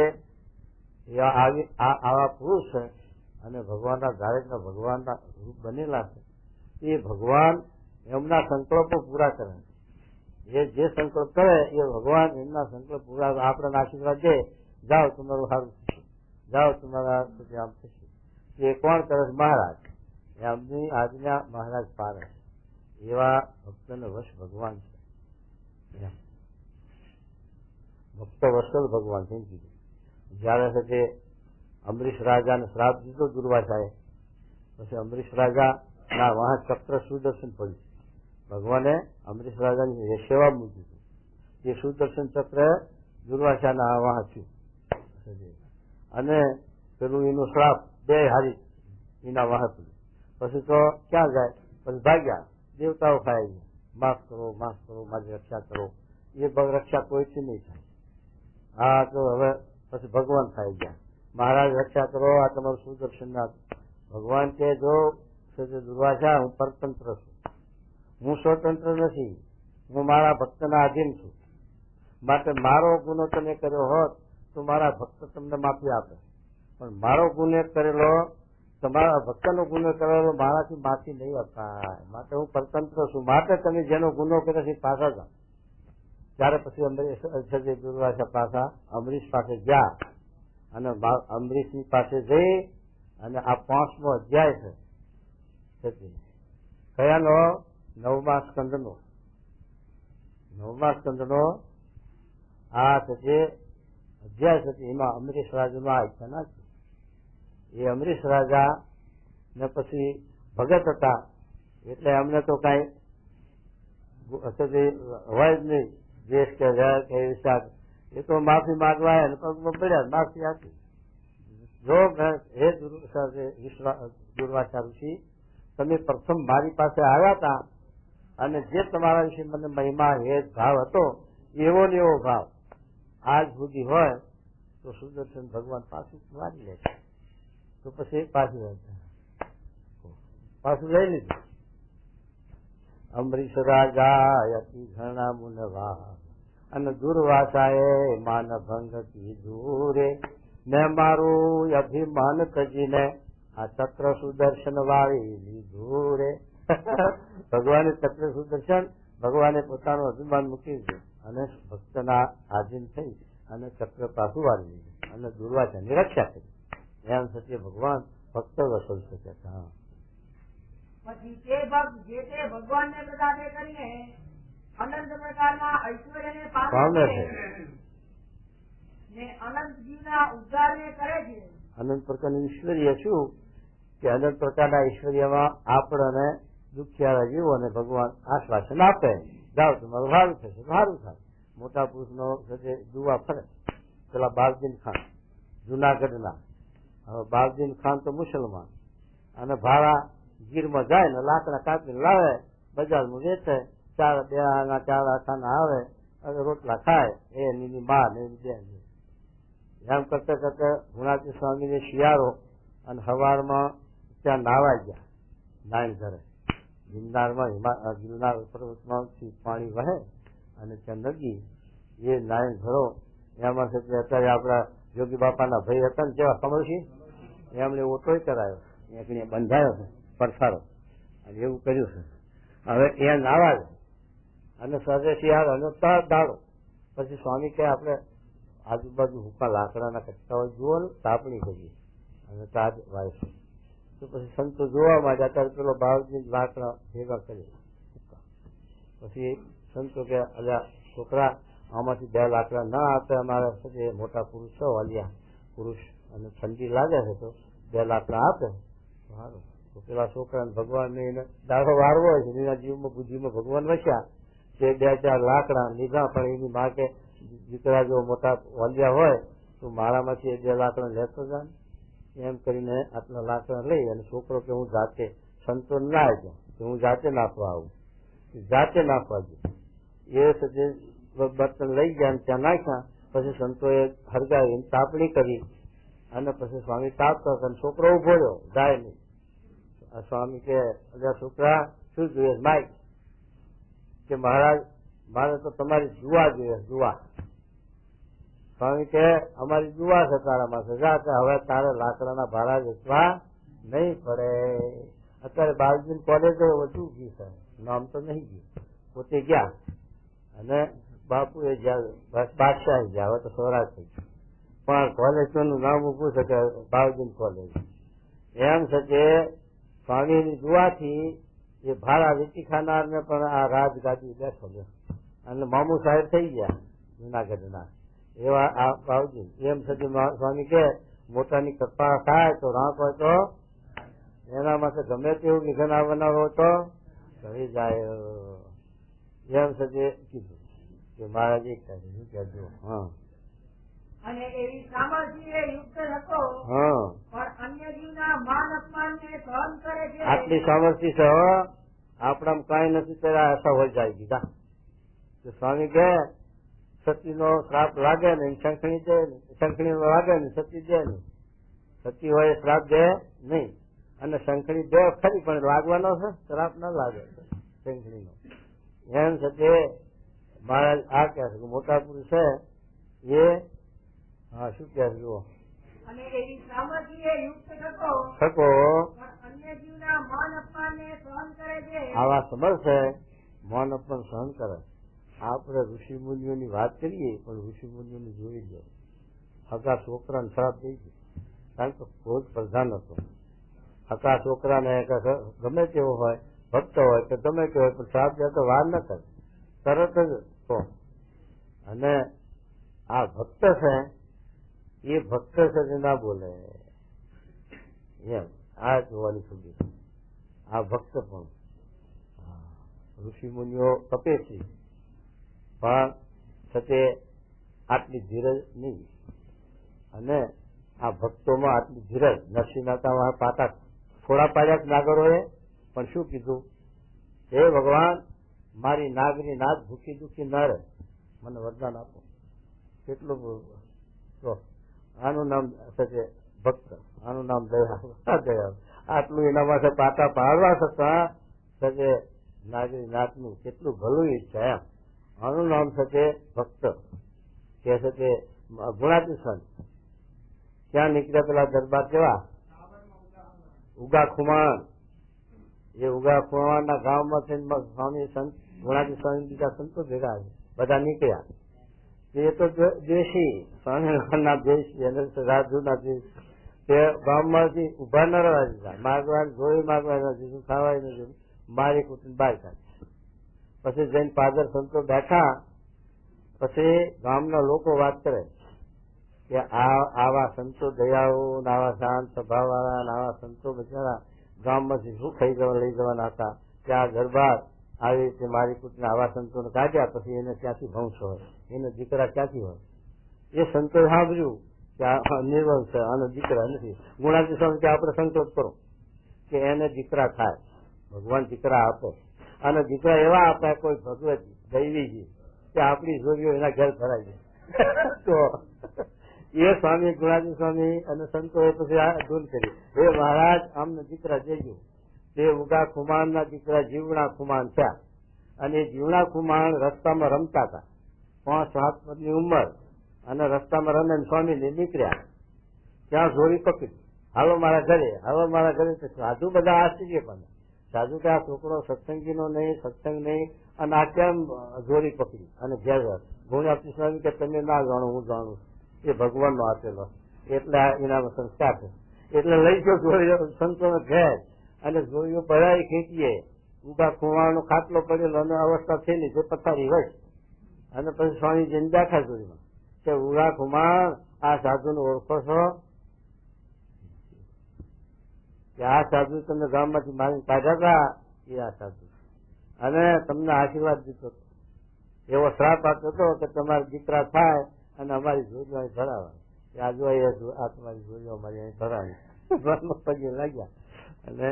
આવા પુરુષ છે અને ભગવાનના ધારકના ભગવાનના રૂપ બનેલા છે. એ ભગવાન એમના સંકલ્પો પૂરા કરે. જે સંકલ્પ કરે એ ભગવાન એમના સંકલ્પ પૂરા. આપણે આશીર્વાદ દે, જાઓ તમારું સારું થશે, જાઓ તમારા આમ થશે. એ કોણ કરે? મહારાજ. એમની આજ્ઞા મહારાજ પાડે. એવા ભક્તનો વશ ભગવાન છે. ભક્ત વત્સલ ભગવાન થઈ કીધું. જયારે તે અમરીશ રાજાને શ્રાપ દીધો દુર્વાસાએ, પછી અમરીશ રાજા ના વહાં ચક્ર સુદર્શન પડ્યું. ભગવાને અમરીશ રાજાની સેવા મૂકી હતું. એ સુદર્શન ચક્ર દુર્વાસાના વહાં થયું અને પેલું એનું શ્રાપ બે હારી એના વહાં પડ્યું. પછી તો ક્યાં જાય? પછી ભાગ્યા. દેવતાઓ ખાઈ ગયા, માફ કરો, મારી રક્ષા કરો. એ રક્ષા કોઈથી નહીં થાય. હા તો હવે પછી ભગવાન ખાઈ ગયા, મહારાજ રક્ષા કરો, આ તમારું સુદર્શન ના. ભગવાન કે જો દુર્વાસા હું પરતંત્ર છું, હું સ્વતંત્ર નથી, હું મારા ભક્તના આધીન છું. માટે મારો ગુનો તમે કર્યો હોત તો મારા ભક્ત તમને માફી આપે, પણ મારો ગુનો કરેલો, તમારા ભક્તનો ગુનો કરેલો મારાથી માફી નહીં અપાય. માટે હું પરતંત્ર છું. માટે તમે જેનો ગુનો કર્યો છે પાછા જાઓ. ત્યારે પછી દુર્વાસા પાછા અમરીશ પાસે ગયા અને અમરીશની પાસે જઈ અને આ 5મો અધ્યાય છે કયાનો? 9મા સ્કંદનો આ અધ્યાય છે. એમાં અમરીશ રાજાનો આખ્યાન છે. એ અમરીશ રાજા ને પછી ભગત હતા એટલે અમને તો કઈ હોય જ નહીં. દેશ કે જય કે વિશાખ એ તો માફી માંગવા ને પગમાં પડ્યા, માફી આપી. જો હે દુર્વાસા ઋષિ, તમે પ્રથમ મારી પાસે આવ્યા હતા અને જે તમારા વિશે મને મહિમા હેત ભાવ હતો એવો ને એવો ભાવ આજ સુધી હોય તો સુદર્શન ભગવાન પાછું વાળી લે. તો પછી પાછું લઈ લીધું. અમરીશ રાજા અતિ ઘણા મુનવા અને દુર્વાસાએ માન ભંગ કીધું રે. મેં મારું અભિમાન તજીને આ ચક્ર સુદર્શન વાળી લીધું રે. ભગવાને ચક્ર સુદર્શન, ભગવાને પોતાનું અભિમાન મૂકી દીધું અને ભક્તના આધીન થઈ અને ચક્ર પાછું વાળી લીધું અને દુર્વાસાની રક્ષા કરી. એમ સત્ય ભગવાન ભક્ત વસલ શકે. હા, પછી તે ભક્ત જે તે ભગવાનને પ્રસાદે કરીને અનંત પ્રકારના ઐશ્વર્યને પામે છે ને અનંત જીવના ઉદ્ધારને કરે છે. અનંત પ્રકારનું ઈશ્વર્ય શું કે અનંત પ્રકારના ઐશ્વર્યમાં આપણને દુખિયાળા જીવોને ભગવાન આશ્વાસન આપે, જાઓ તમારું સારું થશે, સારું થાય. મોટા પુરુષનો દુવા ફરે. પેલા બાબદીન ખાન જુનાગઢના, હવે બાબદીન ખાન તો મુસલમાન અને ભાડા ગીરમાં જાય ને લાકડા કાપીને લાવે, બજારમાં વેચે, 4 આખાના આવે અને રોટલા ખાય. એની માં ને એની બેન એમ કરતા કરતા ગુણાતી સ્વામીને શિયાળો અને સવારમાં ત્યાં નાવા ગયા. નાઈન ઘરે ગિરનારમાં ગિરનાર પર્વતમાંથી પાણી વહે અને ત્યાં નદી એ નાઈન ઘરો. એમાં અત્યારે આપડા યોગી બાપાના ભાઈ હતા ને જેવા ખબર છે એમણે ઓટોય કરાયો, એકને બંધાયો છે પડસારો અને એવું કર્યું છે. હવે એ નાવા જાય અને સહજે શિયાળો અને દાડો. પછી સ્વામી કે આપણે આજુબાજુ હુકા લાકડાના કટકા હોય જુઓ ને, તાપણી કરીએ અને તાજ વાળીશું. તો પછી સંતો જોવા માટે અત્યારે પેલો બાવજી લાકડા ભેગા કરીએ. પછી સંતો કે અલ્યા છોકરા, આમાંથી 2 લાકડા ના આપે, અમારે મોટા પુરુષ છો, વાલિયા પુરુષ અને ઠંડી લાગે છે તો 2 લાકડા આપે તો સારું. તો પેલા છોકરાને ભગવાનને એને દાડો વારવો હોય છે, એના જીવમાં બુદ્ધિમાં ભગવાન વસ્યા તે 2-4 લાકડા લીધા. પણ એની માં કે દીકરા જો મોટા વાલિયા હોય તો મારામાંથી 2 લાકડા લેતો જાય. એમ કરીને આટલા લાકડા લઈ અને છોકરો કે હું જાતે, સંતો ના આવ્યો કે હું જાતે નાખવા આવું, જાતે નાખવા ગયો. એ બર્તન લઈ ગયા ત્યાં નાખ્યા. પછી સંતોએ હરગાવી તાપણી કરી અને પછી સ્વામી તાપતા હતા. છોકરો ઉભો રહ્યો, જાય નહીં. સ્વામી કે અલ્યા છોકરા શું જોઈએ? માઇક કે મહારાજ મારે તો તમારી દુઆ જોઈએ, દુઆ. સ્વામી કે અમારી દુઆ છે તારામાં, સજા છે. હવે તારે લાકડાના ભાડા વેચવા નહીં પડે. અત્યારે બાળજી કોલેજ વધુ ગયું છે, નામ તો નહીં ગયું, પોતે ગયા અને બાપુએ ગયા, બાદશાહ ગયા, હવે તો સૌરાષ્ટ્ર થઈ પણ કોલેજ નું નામ ઉભું છે કે બાળજી કોલેજ. એમ છે કે સ્વામીની દુઆથી એ ભાડા વેચી ખાનાર ને પણ આ રાજગાદી બેઠો અને મામુ સાહેબ થઈ ગયા જુનાગઢના એવા આ બાવજી. એમ છે કે સ્વામી કે મોટાની કૃપા થાય તો રાંક હોય તો એના માટે ગમે તેવું વિઘન આવનારો તો કરી જાય. એમ છે કે કીધું કે મહારાજ એક શું કહેજો. હા, અને એવી સામર્થ્ય યુક્ત હતો પણ અન્ય જીવના માન અપમાનને સહન કરે છે. આટલી સામર્થ્ય છે આપણામાં કઈ નથી ત્યારે આશા હોય જાય દીધા. સ્વામી કે સતી નો શ્રાપ લાગે ને શંખણી દે, શંખણી લાગે ને સતી દે ને, સતી હોય શ્રાપ દે નહીં અને શંખણી દે ખરી પણ લાગવાનો છે, શ્રાપ ના લાગે શંખણી નો. એમ છે તે મહારાજ આ કહે છે કે મોટા પુરુષ છે એ હા શું કહે જુઓ. અને એવી સામર્થ્ય યુક્ત થતો થકો પણ અન્ય જીવના માન અપમાનને સહન કરે છે. આવા સમર્થ છે, માન અપમાન સહન કરે. આપણે ઋષિ મુનિઓની વાત કરીએ પણ ઋષિ મુનિઓને જોઈ લો, હકા છોકરાને શ્રાપ દઈ ગયો કારણ કે ક્રોધ પ્રધાન હતો. હકા છોકરાને ગમે તેવો હોય, ભક્ત હોય કે ગમે તે હોય પણ શ્રાપ દે તો વાર ન કરે, તરત જ તો. અને આ ભક્ત છે એ ભક્ત છે કે ના બોલે એમ આ જોવાની સુવિ. આ ભક્ત પણ ઋષિ મુનિઓ તપે છે પણ છતે આટલી ધીરજ નહીં. અને આ ભક્તોમાં આટલી ધીરજ. નરસિંહ મહેતા પાટા થોડા પાડ્યા નાગરોએ પણ શું કીધું, હે ભગવાન મારી નાગની નાગ ભૂખી દુખી ન રહે, મને વરદાન આપો. કેટલું આનું નામ છે ભક્ત, આનું નામ દયા. આટલું એના માટે પાટા પાડવા છતાં સજે નાગરી નાથનું કેટલું ભલું ઈચ્છા એમ. આનું નામ છે તે ભક્ત. કે છે તે ગુણાતી સંત. ક્યાં નીકળ્યા પેલા દરબાર કેવા ઉગા ખુમાણ. એ ઉગા ખુમાણ ના ગામમાં સ્વામી સંત ગુણાતી સ્વામી બીજા સંતો ભેગા બધા નીકળ્યા. એ તો દ્વેષી સ્વામિનારાયણના દ્વેષી અને રાજુના દ્વેષી. તે ગામમાંથી ઉભા ન રહેવા દીધા, માગવા જોઈ માગવા નથી, ખાવાય નથી, મારી કુટુંબ બહાર કાઢી. પછી જઈને પાદર સંતો બેઠા. પછી ગામના લોકો વાત કરે કે આવા સંતો દયાળુ, આવા શાંત સ્વભાવ વાળા, આવા સંતો બિચારા ગામમાંથી શું ખાઈ જવા લઈ જવાના હતા. ત્યાં દરબાર આવી રીતે મારી કુટુંબ આવા સંતોને કાઢ્યા. પછી એને ક્યાંથી ભંશ હોય, એને દીકરા ક્યાંથી હોય. એ સંતો સાંભળ્યું કે આ નિર્વંશ છે અને દીકરા નથી. ગુણાતી સ્વામી કે આપણે સંતોષ કરો કે એને દીકરા થાય, ભગવાન દીકરા આપે અને દીકરા એવા આપે કોઈ ભગવત દૈવીજી કે આપણી જોડીઓ એના ઘર ભરાઈ જાય. તો એ સ્વામી ગુણાતી સ્વામી અને સંતોએ પછી આ ધૂન કરી, હે મહારાજ અમને દીકરા દેજો. તે ઉગા ખુમાણ ના દીકરા જીવણા ખુમાણ થયા. અને જીવણા ખુમાણ રસ્તામાં રમતા હતા, 5-7 વર્ષની ઉંમર. અને રસ્તામાં રમે સ્વામી નીકળ્યા. ત્યાં જોડી પકડી, હાલો મારા ઘરે, હાલો મારા ઘરે. સાધુ બધા આશ્ચર્ય પામે. સાધુ કે આ છોકરો સત્સંગીનો નહીં, સત્સંગ નહીં, અને આ કેમ જોડી પકડી અને ઘેર. ગુણાતી સ્વામી કે તમે ના જાણો, હું જાણું, એ ભગવાન નો આપેલો, એટલે એના સંસ્કાર છે. એટલે લઈ ગયો જોડી સંતોનો ઘેર અને જોડીઓ ભરાઈ ખેંચીએ. ઉગા ખુવાણનો ખાટલો પડેલો અને અવસ્થા થયેલી જે પથારી હોય. અને પછી સ્વામીજીને બેઠા જોડીમાં કે ઉગા ખુમાણ આ સાધુ ને ઓળખો છો કે આ સાધુ તમને ગામમાંથી મારી કાઢ્યા હતા એ આ સાધુ, અને તમને આશીર્વાદ દીધો હતો, એવો શ્રાપ આપ્યો હતો કે તમારા દીકરા થાય અને અમારી જોડીઓ અહીં ભરાવા. આ તમારી જોડીઓ અમારી અહીં ભરાવી. પગે લાગ્યા અને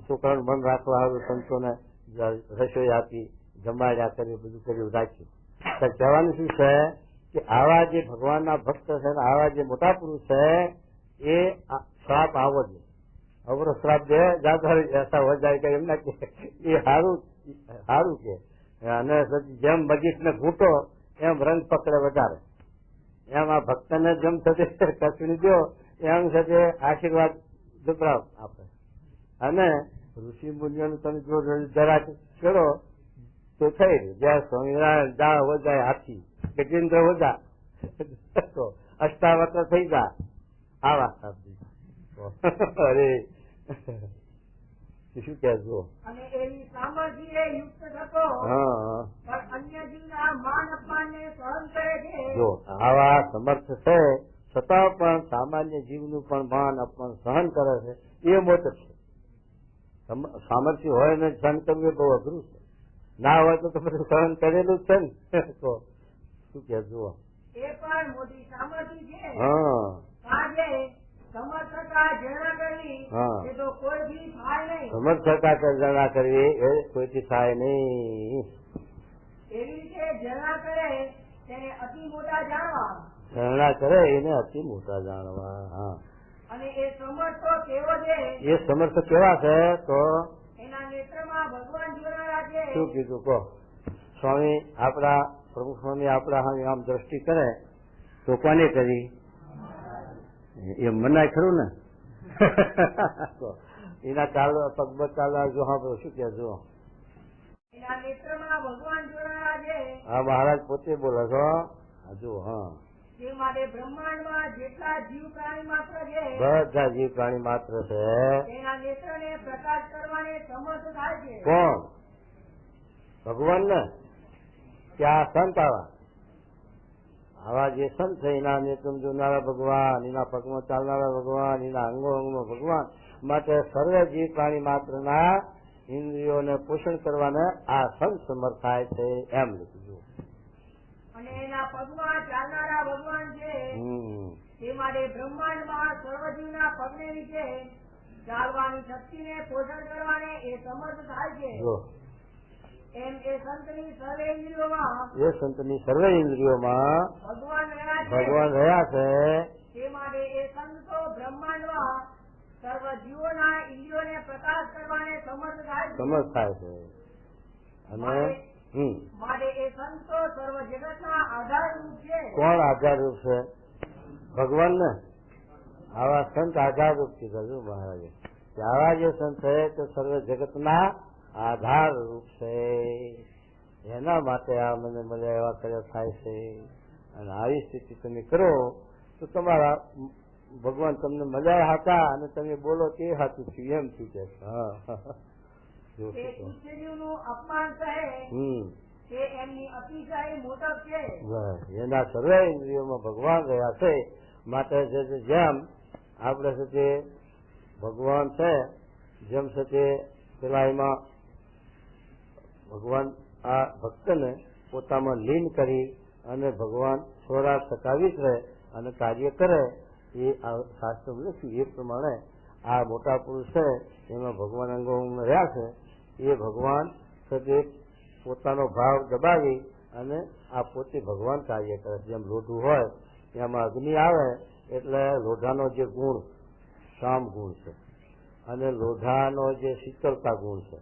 છોકરાનું મન રાખવા આવ્યું. સંતોને રસોઈ આપી, જમાડ્યા, કર્યું, બધું કર્યું, રાખ્યું. કહેવાનું શું છે કે આવા જે ભગવાનના ભક્ત છે ને આવા જે મોટા પુરુષ છે એ શ્રાપ આવો જ અવરો શ્રાપ દે જાતા હો જાય કે એમના કે એ સારું કે. અને જેમ બગીચ ને ઘૂંટો એમ રંગ પકડે વધારે. એમ આ ભક્તને જેમ થશે કચડી દો એમ સાથે આશીર્વાદ જબરા આપે. અને ઋષિ મુનિઓનું તમે જો જરા ચડો તો થઈ રહ્યું. જ્યાં સ્વામિનારાયણ જા વધાય હાથી, ગજેન્દ્ર વધા તો અષ્ટાવક્ર થઈ જા આવા શબ્દ. અરે શું કે જુઓ. અને એવી સામર્થ્ય યુક્ત થતો પણ અન્ય જીવના માન અપમાનને સહન કરે છે. જો આવા સમર્થ છે છતાં પણ સામાન્ય જીવનું પણ માન અપમાન સહન કરે છે, એ મોટો છે. સામર્થ્ય હોય ને સહન કરવું એ બહુ અઘરું છે. ના હોય તો તમે સહન કરેલું જ છે ને. તો શું કે જુઓ. એ પણ મોટી સામર્થ્ય છે. હા આજે સમર્થતા જણા કરવી એ તો કોઈથી થાય નહીં. સમર્થતા જણા કરવી એ કોઈથી થાય નહીં. એવી રીતે જણા કરે તેને અતિ મોટા જાણવા. જણા કરે એને અતિ મોટા જાણવા. હા. અને એ સમર્થ તો કેવો છે. એ સમર્થ કેવા છે તો એના નેત્રમાં ભગવાન જોનારા છે. શું કીધું કહો. સ્વામી આપણા પ્રમુખ સ્વામી આપણા આમ દ્રષ્ટિ કરે તો કોને કરી એ મનાય ખરું ને. એના ચાલો પગબત ચાલવા જો હા શું કે જો એના નેત્રમાં ભગવાન જોનારા છે. હા મહારાજ પોતે બોલો છો. હજુ હા તે માટે બ્રહ્માંડમાં જેટલા જીવ પ્રાણી માત્ર છે બધા જીવ પ્રાણી માત્ર છે તેના નેત્રને પ્રકાશ કરવાને સમર્થ થાય છે. કોણ? ભગવાન ને. ત્યાં સંત આવા જે સંત છે એના નેત્ર જોનારા ભગવાન, એના પગમાં ચાલનારા ભગવાન, એના અંગો અંગમાં ભગવાન માટે સર્વ જીવ પ્રાણી માત્રના ઇન્દ્રિયોને પોષણ કરવાને આ સંત સમર્થ થાય છે એમ લખ્યું. અને એના પગમાં ચાલનારા ભગવાન છે તે માટે બ્રહ્માંડમાં સર્વજીવના પગને નીચે ચાલવાની શક્તિને પોષણ કરવાને એ સમર્થ થાય છે. એમ એ સંતની સર્વે ઇન્દ્રિયોમાં ભગવાન રહ્યા છે. તે માટે એ સંતો બ્રહ્માંડમાં સર્વ જીવોના ઇન્દ્રિયોને પ્રકાશ કરવાને સમર્થ થાય છે. અને માટે એ સંતો સર્વ જગતના આધાર રૂપ છે. કોણ આધાર રૂપ છે? ભગવાન ને. આવા સંત આધાર રૂપ કીધું મહારાજે. આવા જે સંત છે તે સર્વ જગતના આધાર રૂપ છે. એના માટે આ મને મળ્યા એવા કર્યા થાય છે. અને આવી સ્થિતિ તમે કરો તો તમારા ભગવાન તમને મળ્યા હતા અને તમે બોલો તે સાચું થયું એમ થયું કે અપમાન કહે તે એમની અતિશય મોટપ છે. એના સર્વે ઇન્દ્રિયોમાં ભગવાન રહ્યા છે માટે જેમ આપણે છે તે ભગવાન છે જેમ છે તે પેલા એમાં ભગવાન આ ભક્તને પોતામાં લીન કરી અને ભગવાન સ્વરાજ સકાવી જ રહે અને કાર્ય કરે એ શાસ્ત્ર લખ્યું એ પ્રમાણે આ મોટા પુરુષ છે એમાં ભગવાન અંગો રહ્યા છે. એ ભગવાન સાથે પોતાનો ભાવ દબાવી અને આ પોતે ભગવાન કાર્ય કરે છે. જેમ લોઢું હોય એમાં અગ્નિ આવે એટલે લોઢાનો જે ગુણ શામ ગુણ છે અને લોઢાનો જે શીતળતા ગુણ છે.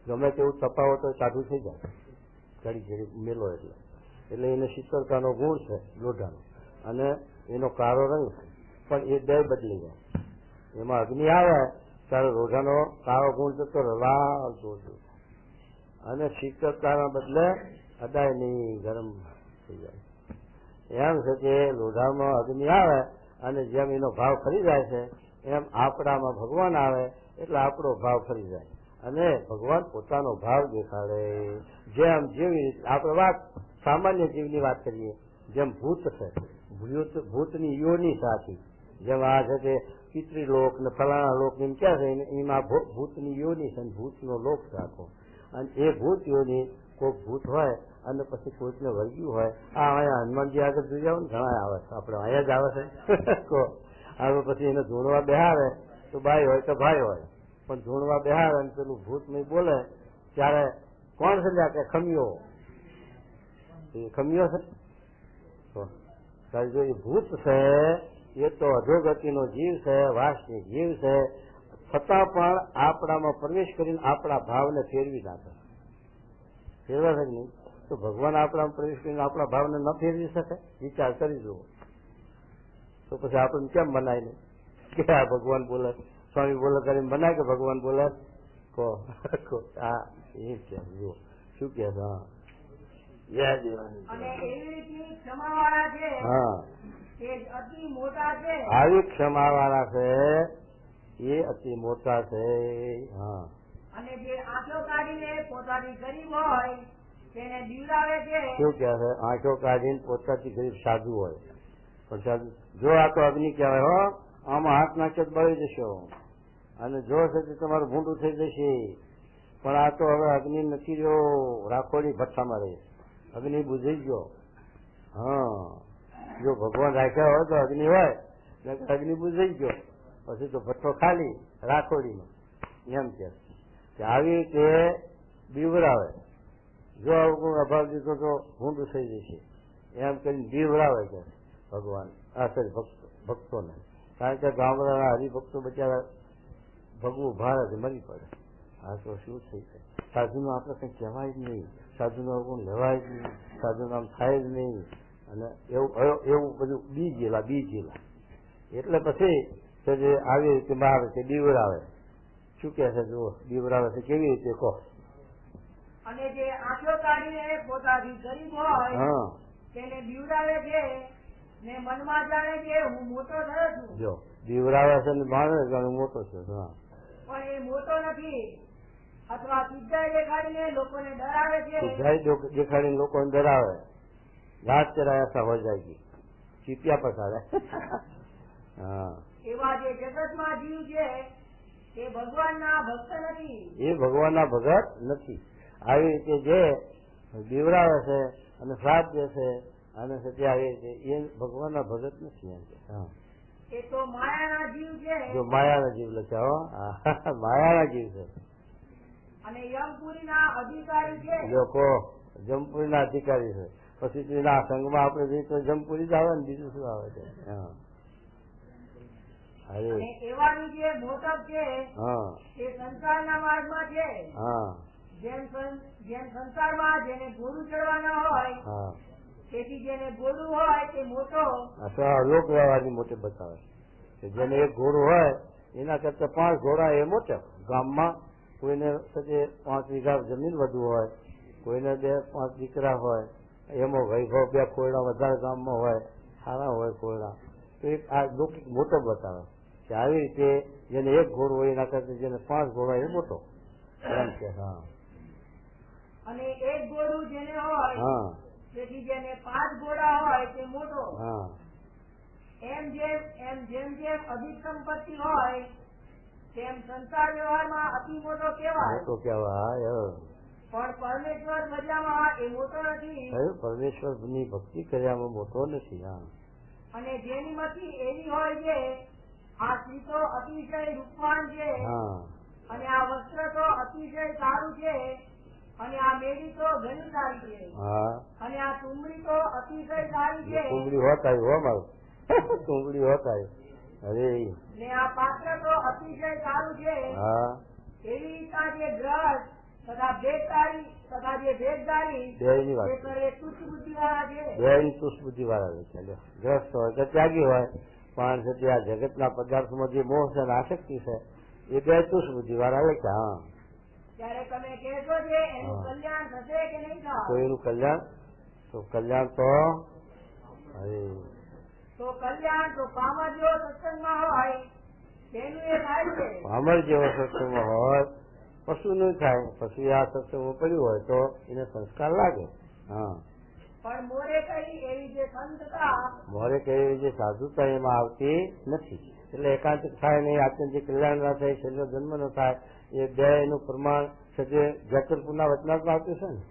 ગમે તેવું તપાવો તો કાઢું થઈ જાય ઘડી ઘડી મેલો એટલે એને શીતળતાનો ગુણ છે લોઢાનો અને એનો કાળો રંગ છે. પણ એ બે બદલી જાય. એમાં અગ્નિ આવે ત્યારે લોઢાનો કાળો ગુણ જતો લાલ જોજો અને શીતળતાના બદલે અદાયની ગરમ થઈ જાય. એમ છે કે લોઢામાં અગ્નિ આવે અને જેમ એનો ભાવ ફરી જાય છે એમ આપણામાં ભગવાન આવે એટલે આપણો ભાવ ફરી જાય અને ભગવાન પોતાનો ભાવ દેખાડે. જેમ જેવી આપણે વાત સામાન્ય જીવની વાત કરીએ જેમ ભૂત છે ભૂતની યોની સાથી જેમ આ છે કે પિતૃલોક ને ફલાણા લોક એમ ક્યાં છે એમાં ભૂતની યોની છે ભૂતનો લોક રાખો અને એ ભૂત યોની કોઈ ભૂત હોય અને પછી કોઈકને વર્ગ્યું હોય આ અહીંયા હનુમાનજી આગળ જોઈ જાવ ને ઘણા આવે છે આપણે અહીંયા જ આવે છે હવે પછી એને ધૂણવા બેહારે તો ભાઈ હોય તો ભાઈ હોય પણ ધૂણવા બેહારે અને પેલું ભૂત નહીં બોલે ત્યારે કોણ છે કે ખમિયો ખમિયો છે જો એ ભૂત છે એ તો અધોગતિનો જીવ છે વાસનિક જીવ છે છતાં પણ આપણામાં પ્રવેશ કરીને આપણા ભાવને ફેરવી નાખે. ફેરવા શકે નહીં તો ભગવાન આપણામાં પ્રવેશ કરીને આપણા ભાવને ન ફેરવી શકે? વિચાર કરી જુઓ તો પછી આપણને કેમ મનાય નહીં કે આ ભગવાન બોલે સ્વામી બોલે કરીને બનાય કે ભગવાન બોલે કહો હા એ છે જુઓ શું કે છે હા અને એવી રીતની ક્ષમાવાળા છે હા એ અતિ મોટા છે. આવી ક્ષમાવાળા છે એ અતિ મોટા છે. હા અને જે આંખો કાઢીને પોતાની ગરીબ હોય તેને બીવડાવે છે. શું કે છે આંખો કાઢીને પોતાથી ગરીબ સાધુ હોય પણ સાધુ જો આ તો અગ્નિ કહેવાય હો આમાં હાથ નાખ્યો બળી જશો અને જો છે તે તમારું ભૂંડું થઈ જશે પણ આ તો હવે અગ્નિ નથી રહ્યો રાખોડી ભઠ્ઠામાં રહે અગ્નિ બુઝી ગયો. હા જો ભગવાન રાખ્યા હોય તો અગ્નિ હોય અગ્નિ બુઝાઈ ગયો પછી તો ભઠ્ઠો ખાલી રાખોડીનો એમ કે આવી રીતે બીવરાવે જો આવું અભાવ દીધો તો ભૂંડું થઈ જશે એમ કરીને બીવરાવે કે ભગવાન આ સરી ભક્તોને કારણ કે ગામડાના હરિભક્તો બચારા ભગવું ભારે મરી પડે આ તો શું થઈ જાય સાધુનું આપણે કંઈ કહેવાય જ નહીં સાધુનું અવગુણ લેવાય જ નહીં સાધુનું નામ થાય જ નહીં અને એવું બધું બીજેલા એટલે પછી જે આવી રીતે બહાર છે બીવરાવે શું કે છે જુઓ બીવરાવે છે કેવી રીતે કહો. અને જે આંખો કાઢીને પોતાથી ગરીબ હોય તેને બીવડાવે છે ને મનમાં જાણે કે હું મોટો થયો છું. જો બીવરાવે છે ને માને કે હું મોટો છું હા પણ એ મોટો નથી અથવા સિદ્ધાઈ દેખાડીને લોકોને ડરાવે છે. સિદ્ધાઈ દેખાડીને લોકોને ડરાવે રાત ચરાય ऐसा हो जाएगी ચીપિયા પસાડે. હા એવા જે જગતમાં જીવ છે તે ભગવાનના ભક્ત નથી. એ ભગવાનના ભગત નથી. આવી રીતે જે બીવરાવે છે અને શ્રાપ દે છે અને સત્ય આવી રીતે એ ભગવાનના ભગત નથી એમ કે હા એ તો માયાના જીવ છે. જો માયાના જીવ લખ્યા માયાના જીવ છે અને યમપુરીના અધિકારી છે. લોકો જમપુરીના અધિકારી છે પછી તેના સંઘમાં આપણે જઈએ તો જમપુરી જ આવે ને બીજું શું આવે છે. હા અને એવાની જે મોટપ છે એ સંસારના માર્ગમાં છે. હા જેમ સંસારમાં જેને ગોળું ચડવાના હોય તેથી જેને ગોળું હોય તે મોટો લોક વ્યવહારની મોટે બતાવે કે જેને એક ઘોડું હોય એના કરતા 5 ઘોડા એ મોટા ગામમાં કોઈને 5 વીઘા જમીન વધુ હોય કોઈને 2-5 દીકરા હોય એમાં વૈભવ 2 ખોરડા વધારે ગામમાં હોય સારા હોય ખોરડા તો એક આ લૌકિક મોટો બતાવે કે આવી રીતે જેને એક ઘોડું હોય એના કરતા જેને 5 ઘોડા એ મોટો એમ કે હા અને એક ઘોડું જેને હોય તેથી જેને 5 ઘોડા હોય તે મોટો. એમ જેમ અધિક સંપત્તિ હોય તેમ સંસાર વ્યવહારમાં અતિ મોટો કહેવાય. પણ પરમેશ્વર ભજવામાં એ મોટો નથી. પરમેશ્વર ની ભક્તિ કર્યામાં મોટો નથી. અને જેની મતી એવી હોય છે આ સ્ત્રી તો અતિશય રૂપવાન છે અને આ વસ્ત્ર તો અતિશય સારું છે અને આ મેળી તો ઘણી સારી છે અને આ ટુંબડી તો અતિશય સારી છે. ટુંબડી હોતા હો મારું ટુંબડી હોતા અરે ને આ પાત્ર તો અતિશય સારું છે. એવી રીતના જે ગ્રસ્ત તથા ભેદદારી તથા જે ભેદદારી બેની વાત તુચ્છ બુદ્ધિ વાળા છે. બેની તુચ્છ બુદ્ધિ વાળા છે. ગ્રસ્ત હોય કે ત્યાગી હોય પણ છે આ જગતના પદાર્થમાં જે મોહ છે આસક્તિ છે એ 2 તુચ્છ બુદ્ધિ વાળા લખ્યા. ત્યારે તમે કહેશો છે એનું કલ્યાણ થશે કે નહીં થાય? તો એનું કલ્યાણ તો કલ્યાણ તો કલ્યાણ તો પામર જેવો સત્સંગમાં હોય તેનું એ થાય છે. પામર જેવો સત્સંગમાં હોય પશુ નું થાય. પશુ આ સત્સંગમાં પડ્યું હોય તો એને સંસ્કાર લાગે. પણ મોરે કઈ એવી જે સંતતા મોરે કઈ એવી જે સાધુતા એમાં આવતી નથી. એટલે એકાંતિક થાય નહીં આત્યંતિક કલ્યાણ ના થાય છેલ્લો જન્મ ન થાય એ 2 એનું પ્રમાણ છે જે જતરપુરના વચનામાં આવતું છે ને.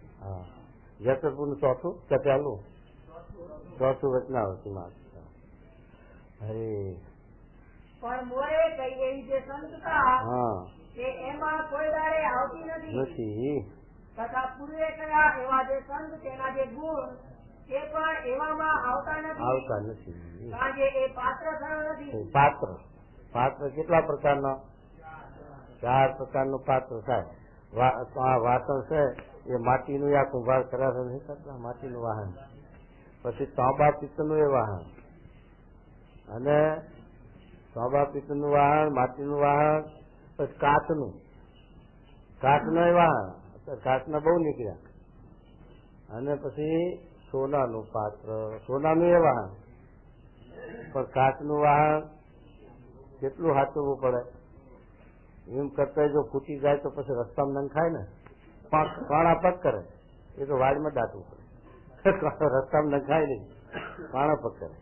જતરપુર નું 4થું કે 1લું 4થું વચનાવતીમાં હરે પણ મોરે કઈ એવી જે સંતતા એ એમાં કોઈ દાડે આવતી નથી. તથા પૂર્વે કયા એવા જે સંત તેના જે ગુણ એ પણ એવામાં આવતા નથી. કારણ કે એ પાત્ર થયો નથી. પાત્ર કેટલા પ્રકારનો 4 પ્રકારનું પાત્ર થાય. આ વાસણ છે એ માટીનું આ કુંભાર કરાશે નહીં કરતા માટીનું વાહન. પછી તાંબા પિત્તળનું એ વાહન અને તાંબા પિત્તળનું વાહન, માટીનું વાહન, પછી કાચનું વાહન, કાચના બહુ નીકળ્યા. અને પછી સોનાનું પાત્ર, સોનાનું એ વાહન. પણ કાચનું વાહન કેટલું હાચવવું પડે. એમ કરતા જો ફૂટી જાય તો પછી રસ્તામાં નંખાય ને, પાણા પગ કરે એ તો વાડમાં દાટવું પડે. રસ્તામાં નંખાય નહીં, પાણા પગ કરે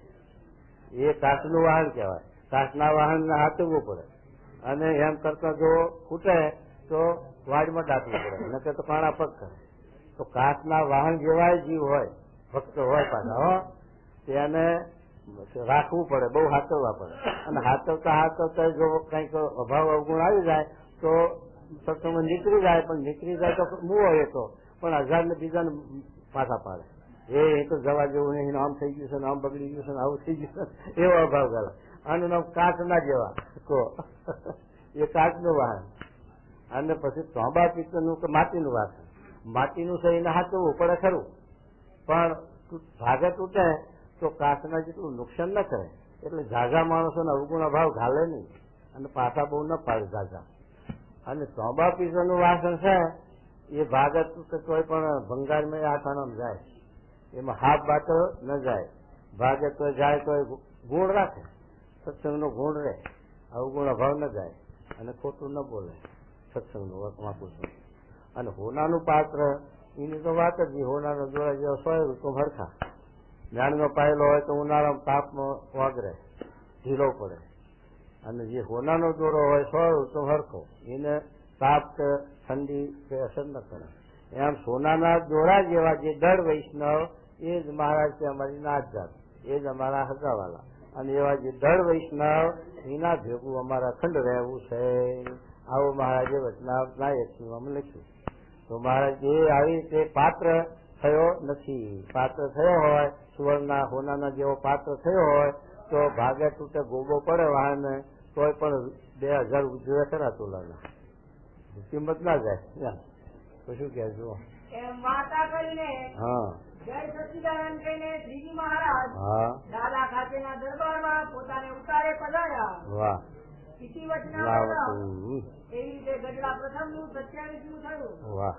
એ કાચનું વાહન કહેવાય. કાચના વાહનને હાચવવું પડે. અને એમ કરતા જો ફૂટે તો વાડમાં દાટવું પડે, નકર તો પાણા પગ કરે. તો કાચના વાહન જેવા જીવ હોય, ભક્ત હોય પાછા તેને રાખવું પડે, બહુ હાચવવા પડે. અને હાચવતા જો કંઈક અભાવ અવગુણ આવી જાય તો સત્સંગમાં નીકળી જાય, પણ નીકળી જાય તો મૂવો એ તો પણ 1000 ને બીજાને પાછા પાડે. એ તો જવા જેવું નહીં, આમ થઈ ગયું છે ને, આમ બગડી ગયું છે ને, આવું થઈ ગયું છે, એવો અભાવ કરે. આનું નામ કાચના જેવા કહો, એ કાચનું વાહન. અને પછી તાંબા પિત્તળનું કે માટીનું વાહન. માટીનું છે એને હાચવવું પડે ખરું, પણ ભાગે તૂટે તો કાચના જેટલું નુકસાન ન કરે. એટલે ઝાઝા માણસોને અવગુણ અભાવ ઘાલે નહીં અને પાછા બહુ ન પાડે ઝાઝા. અને તાંબા પિત્તળનું વાસણ છે એ ભાગે તૂટે તોય પણ ભંગારમાં આઠાણામાં જાય, એમાં હાથ બાતો ન જાય. ભાગે તો જાય તો ગુણ રાખે, સત્સંગનો ગુણ રહે, અવગુણ અભાવ ન જાય અને ખોટું ન બોલે સત્સંગનું મહાપુરુષ. અને હોનાનું પાત્ર એની તો વાત જ નહીં. હોનાનો દોરા જેવા 100 તો હરખા. જ્ઞાનનો પાયેલો હોય તો ઉનાળામાં તાપમાં વાગરે, ઢીલો પડે. અને જે હોનાનો દોરો હોય 100 તો હરખો, એને તાપ કે ઠંડી કે અસર ન કરે. એમ સોનાના દોરા જેવા જે દળ વૈષ્ણવ એ જ મહારાજ છે અમારી નાત જાત, એ જ અમારા હગાવાલા. અને એવા જે દળ વૈષ્ણવ એના ભેગું અમારા ખંડ રહેવું છે. આવું મહારાજે વચનામૃતના 81માં લખ્યું. તો મહારાજ એ આવી રીતે પાત્ર થયો નથી. પાત્ર થયો હોય, સુવર્ણના હોનાના જેવો પાત્ર થયો હોય તો ભાગે તૂટે ગોબો પડે વાહને તોય પણ 2000 ઉજવે ખરા તોલાના, કિંમત ના જાય. તો શું કે જુઓ વાર્તા કરીને હા જય સચ્ચિદાનંદ કહીને શ્રીજી મહારાજ દાદા ખાતેના દરબારમાં પોતાને ઉતારે પધાર્યા. વાહ. એવી રીતે ગઢડા પ્રથમનું 27મું થયું. વાહ.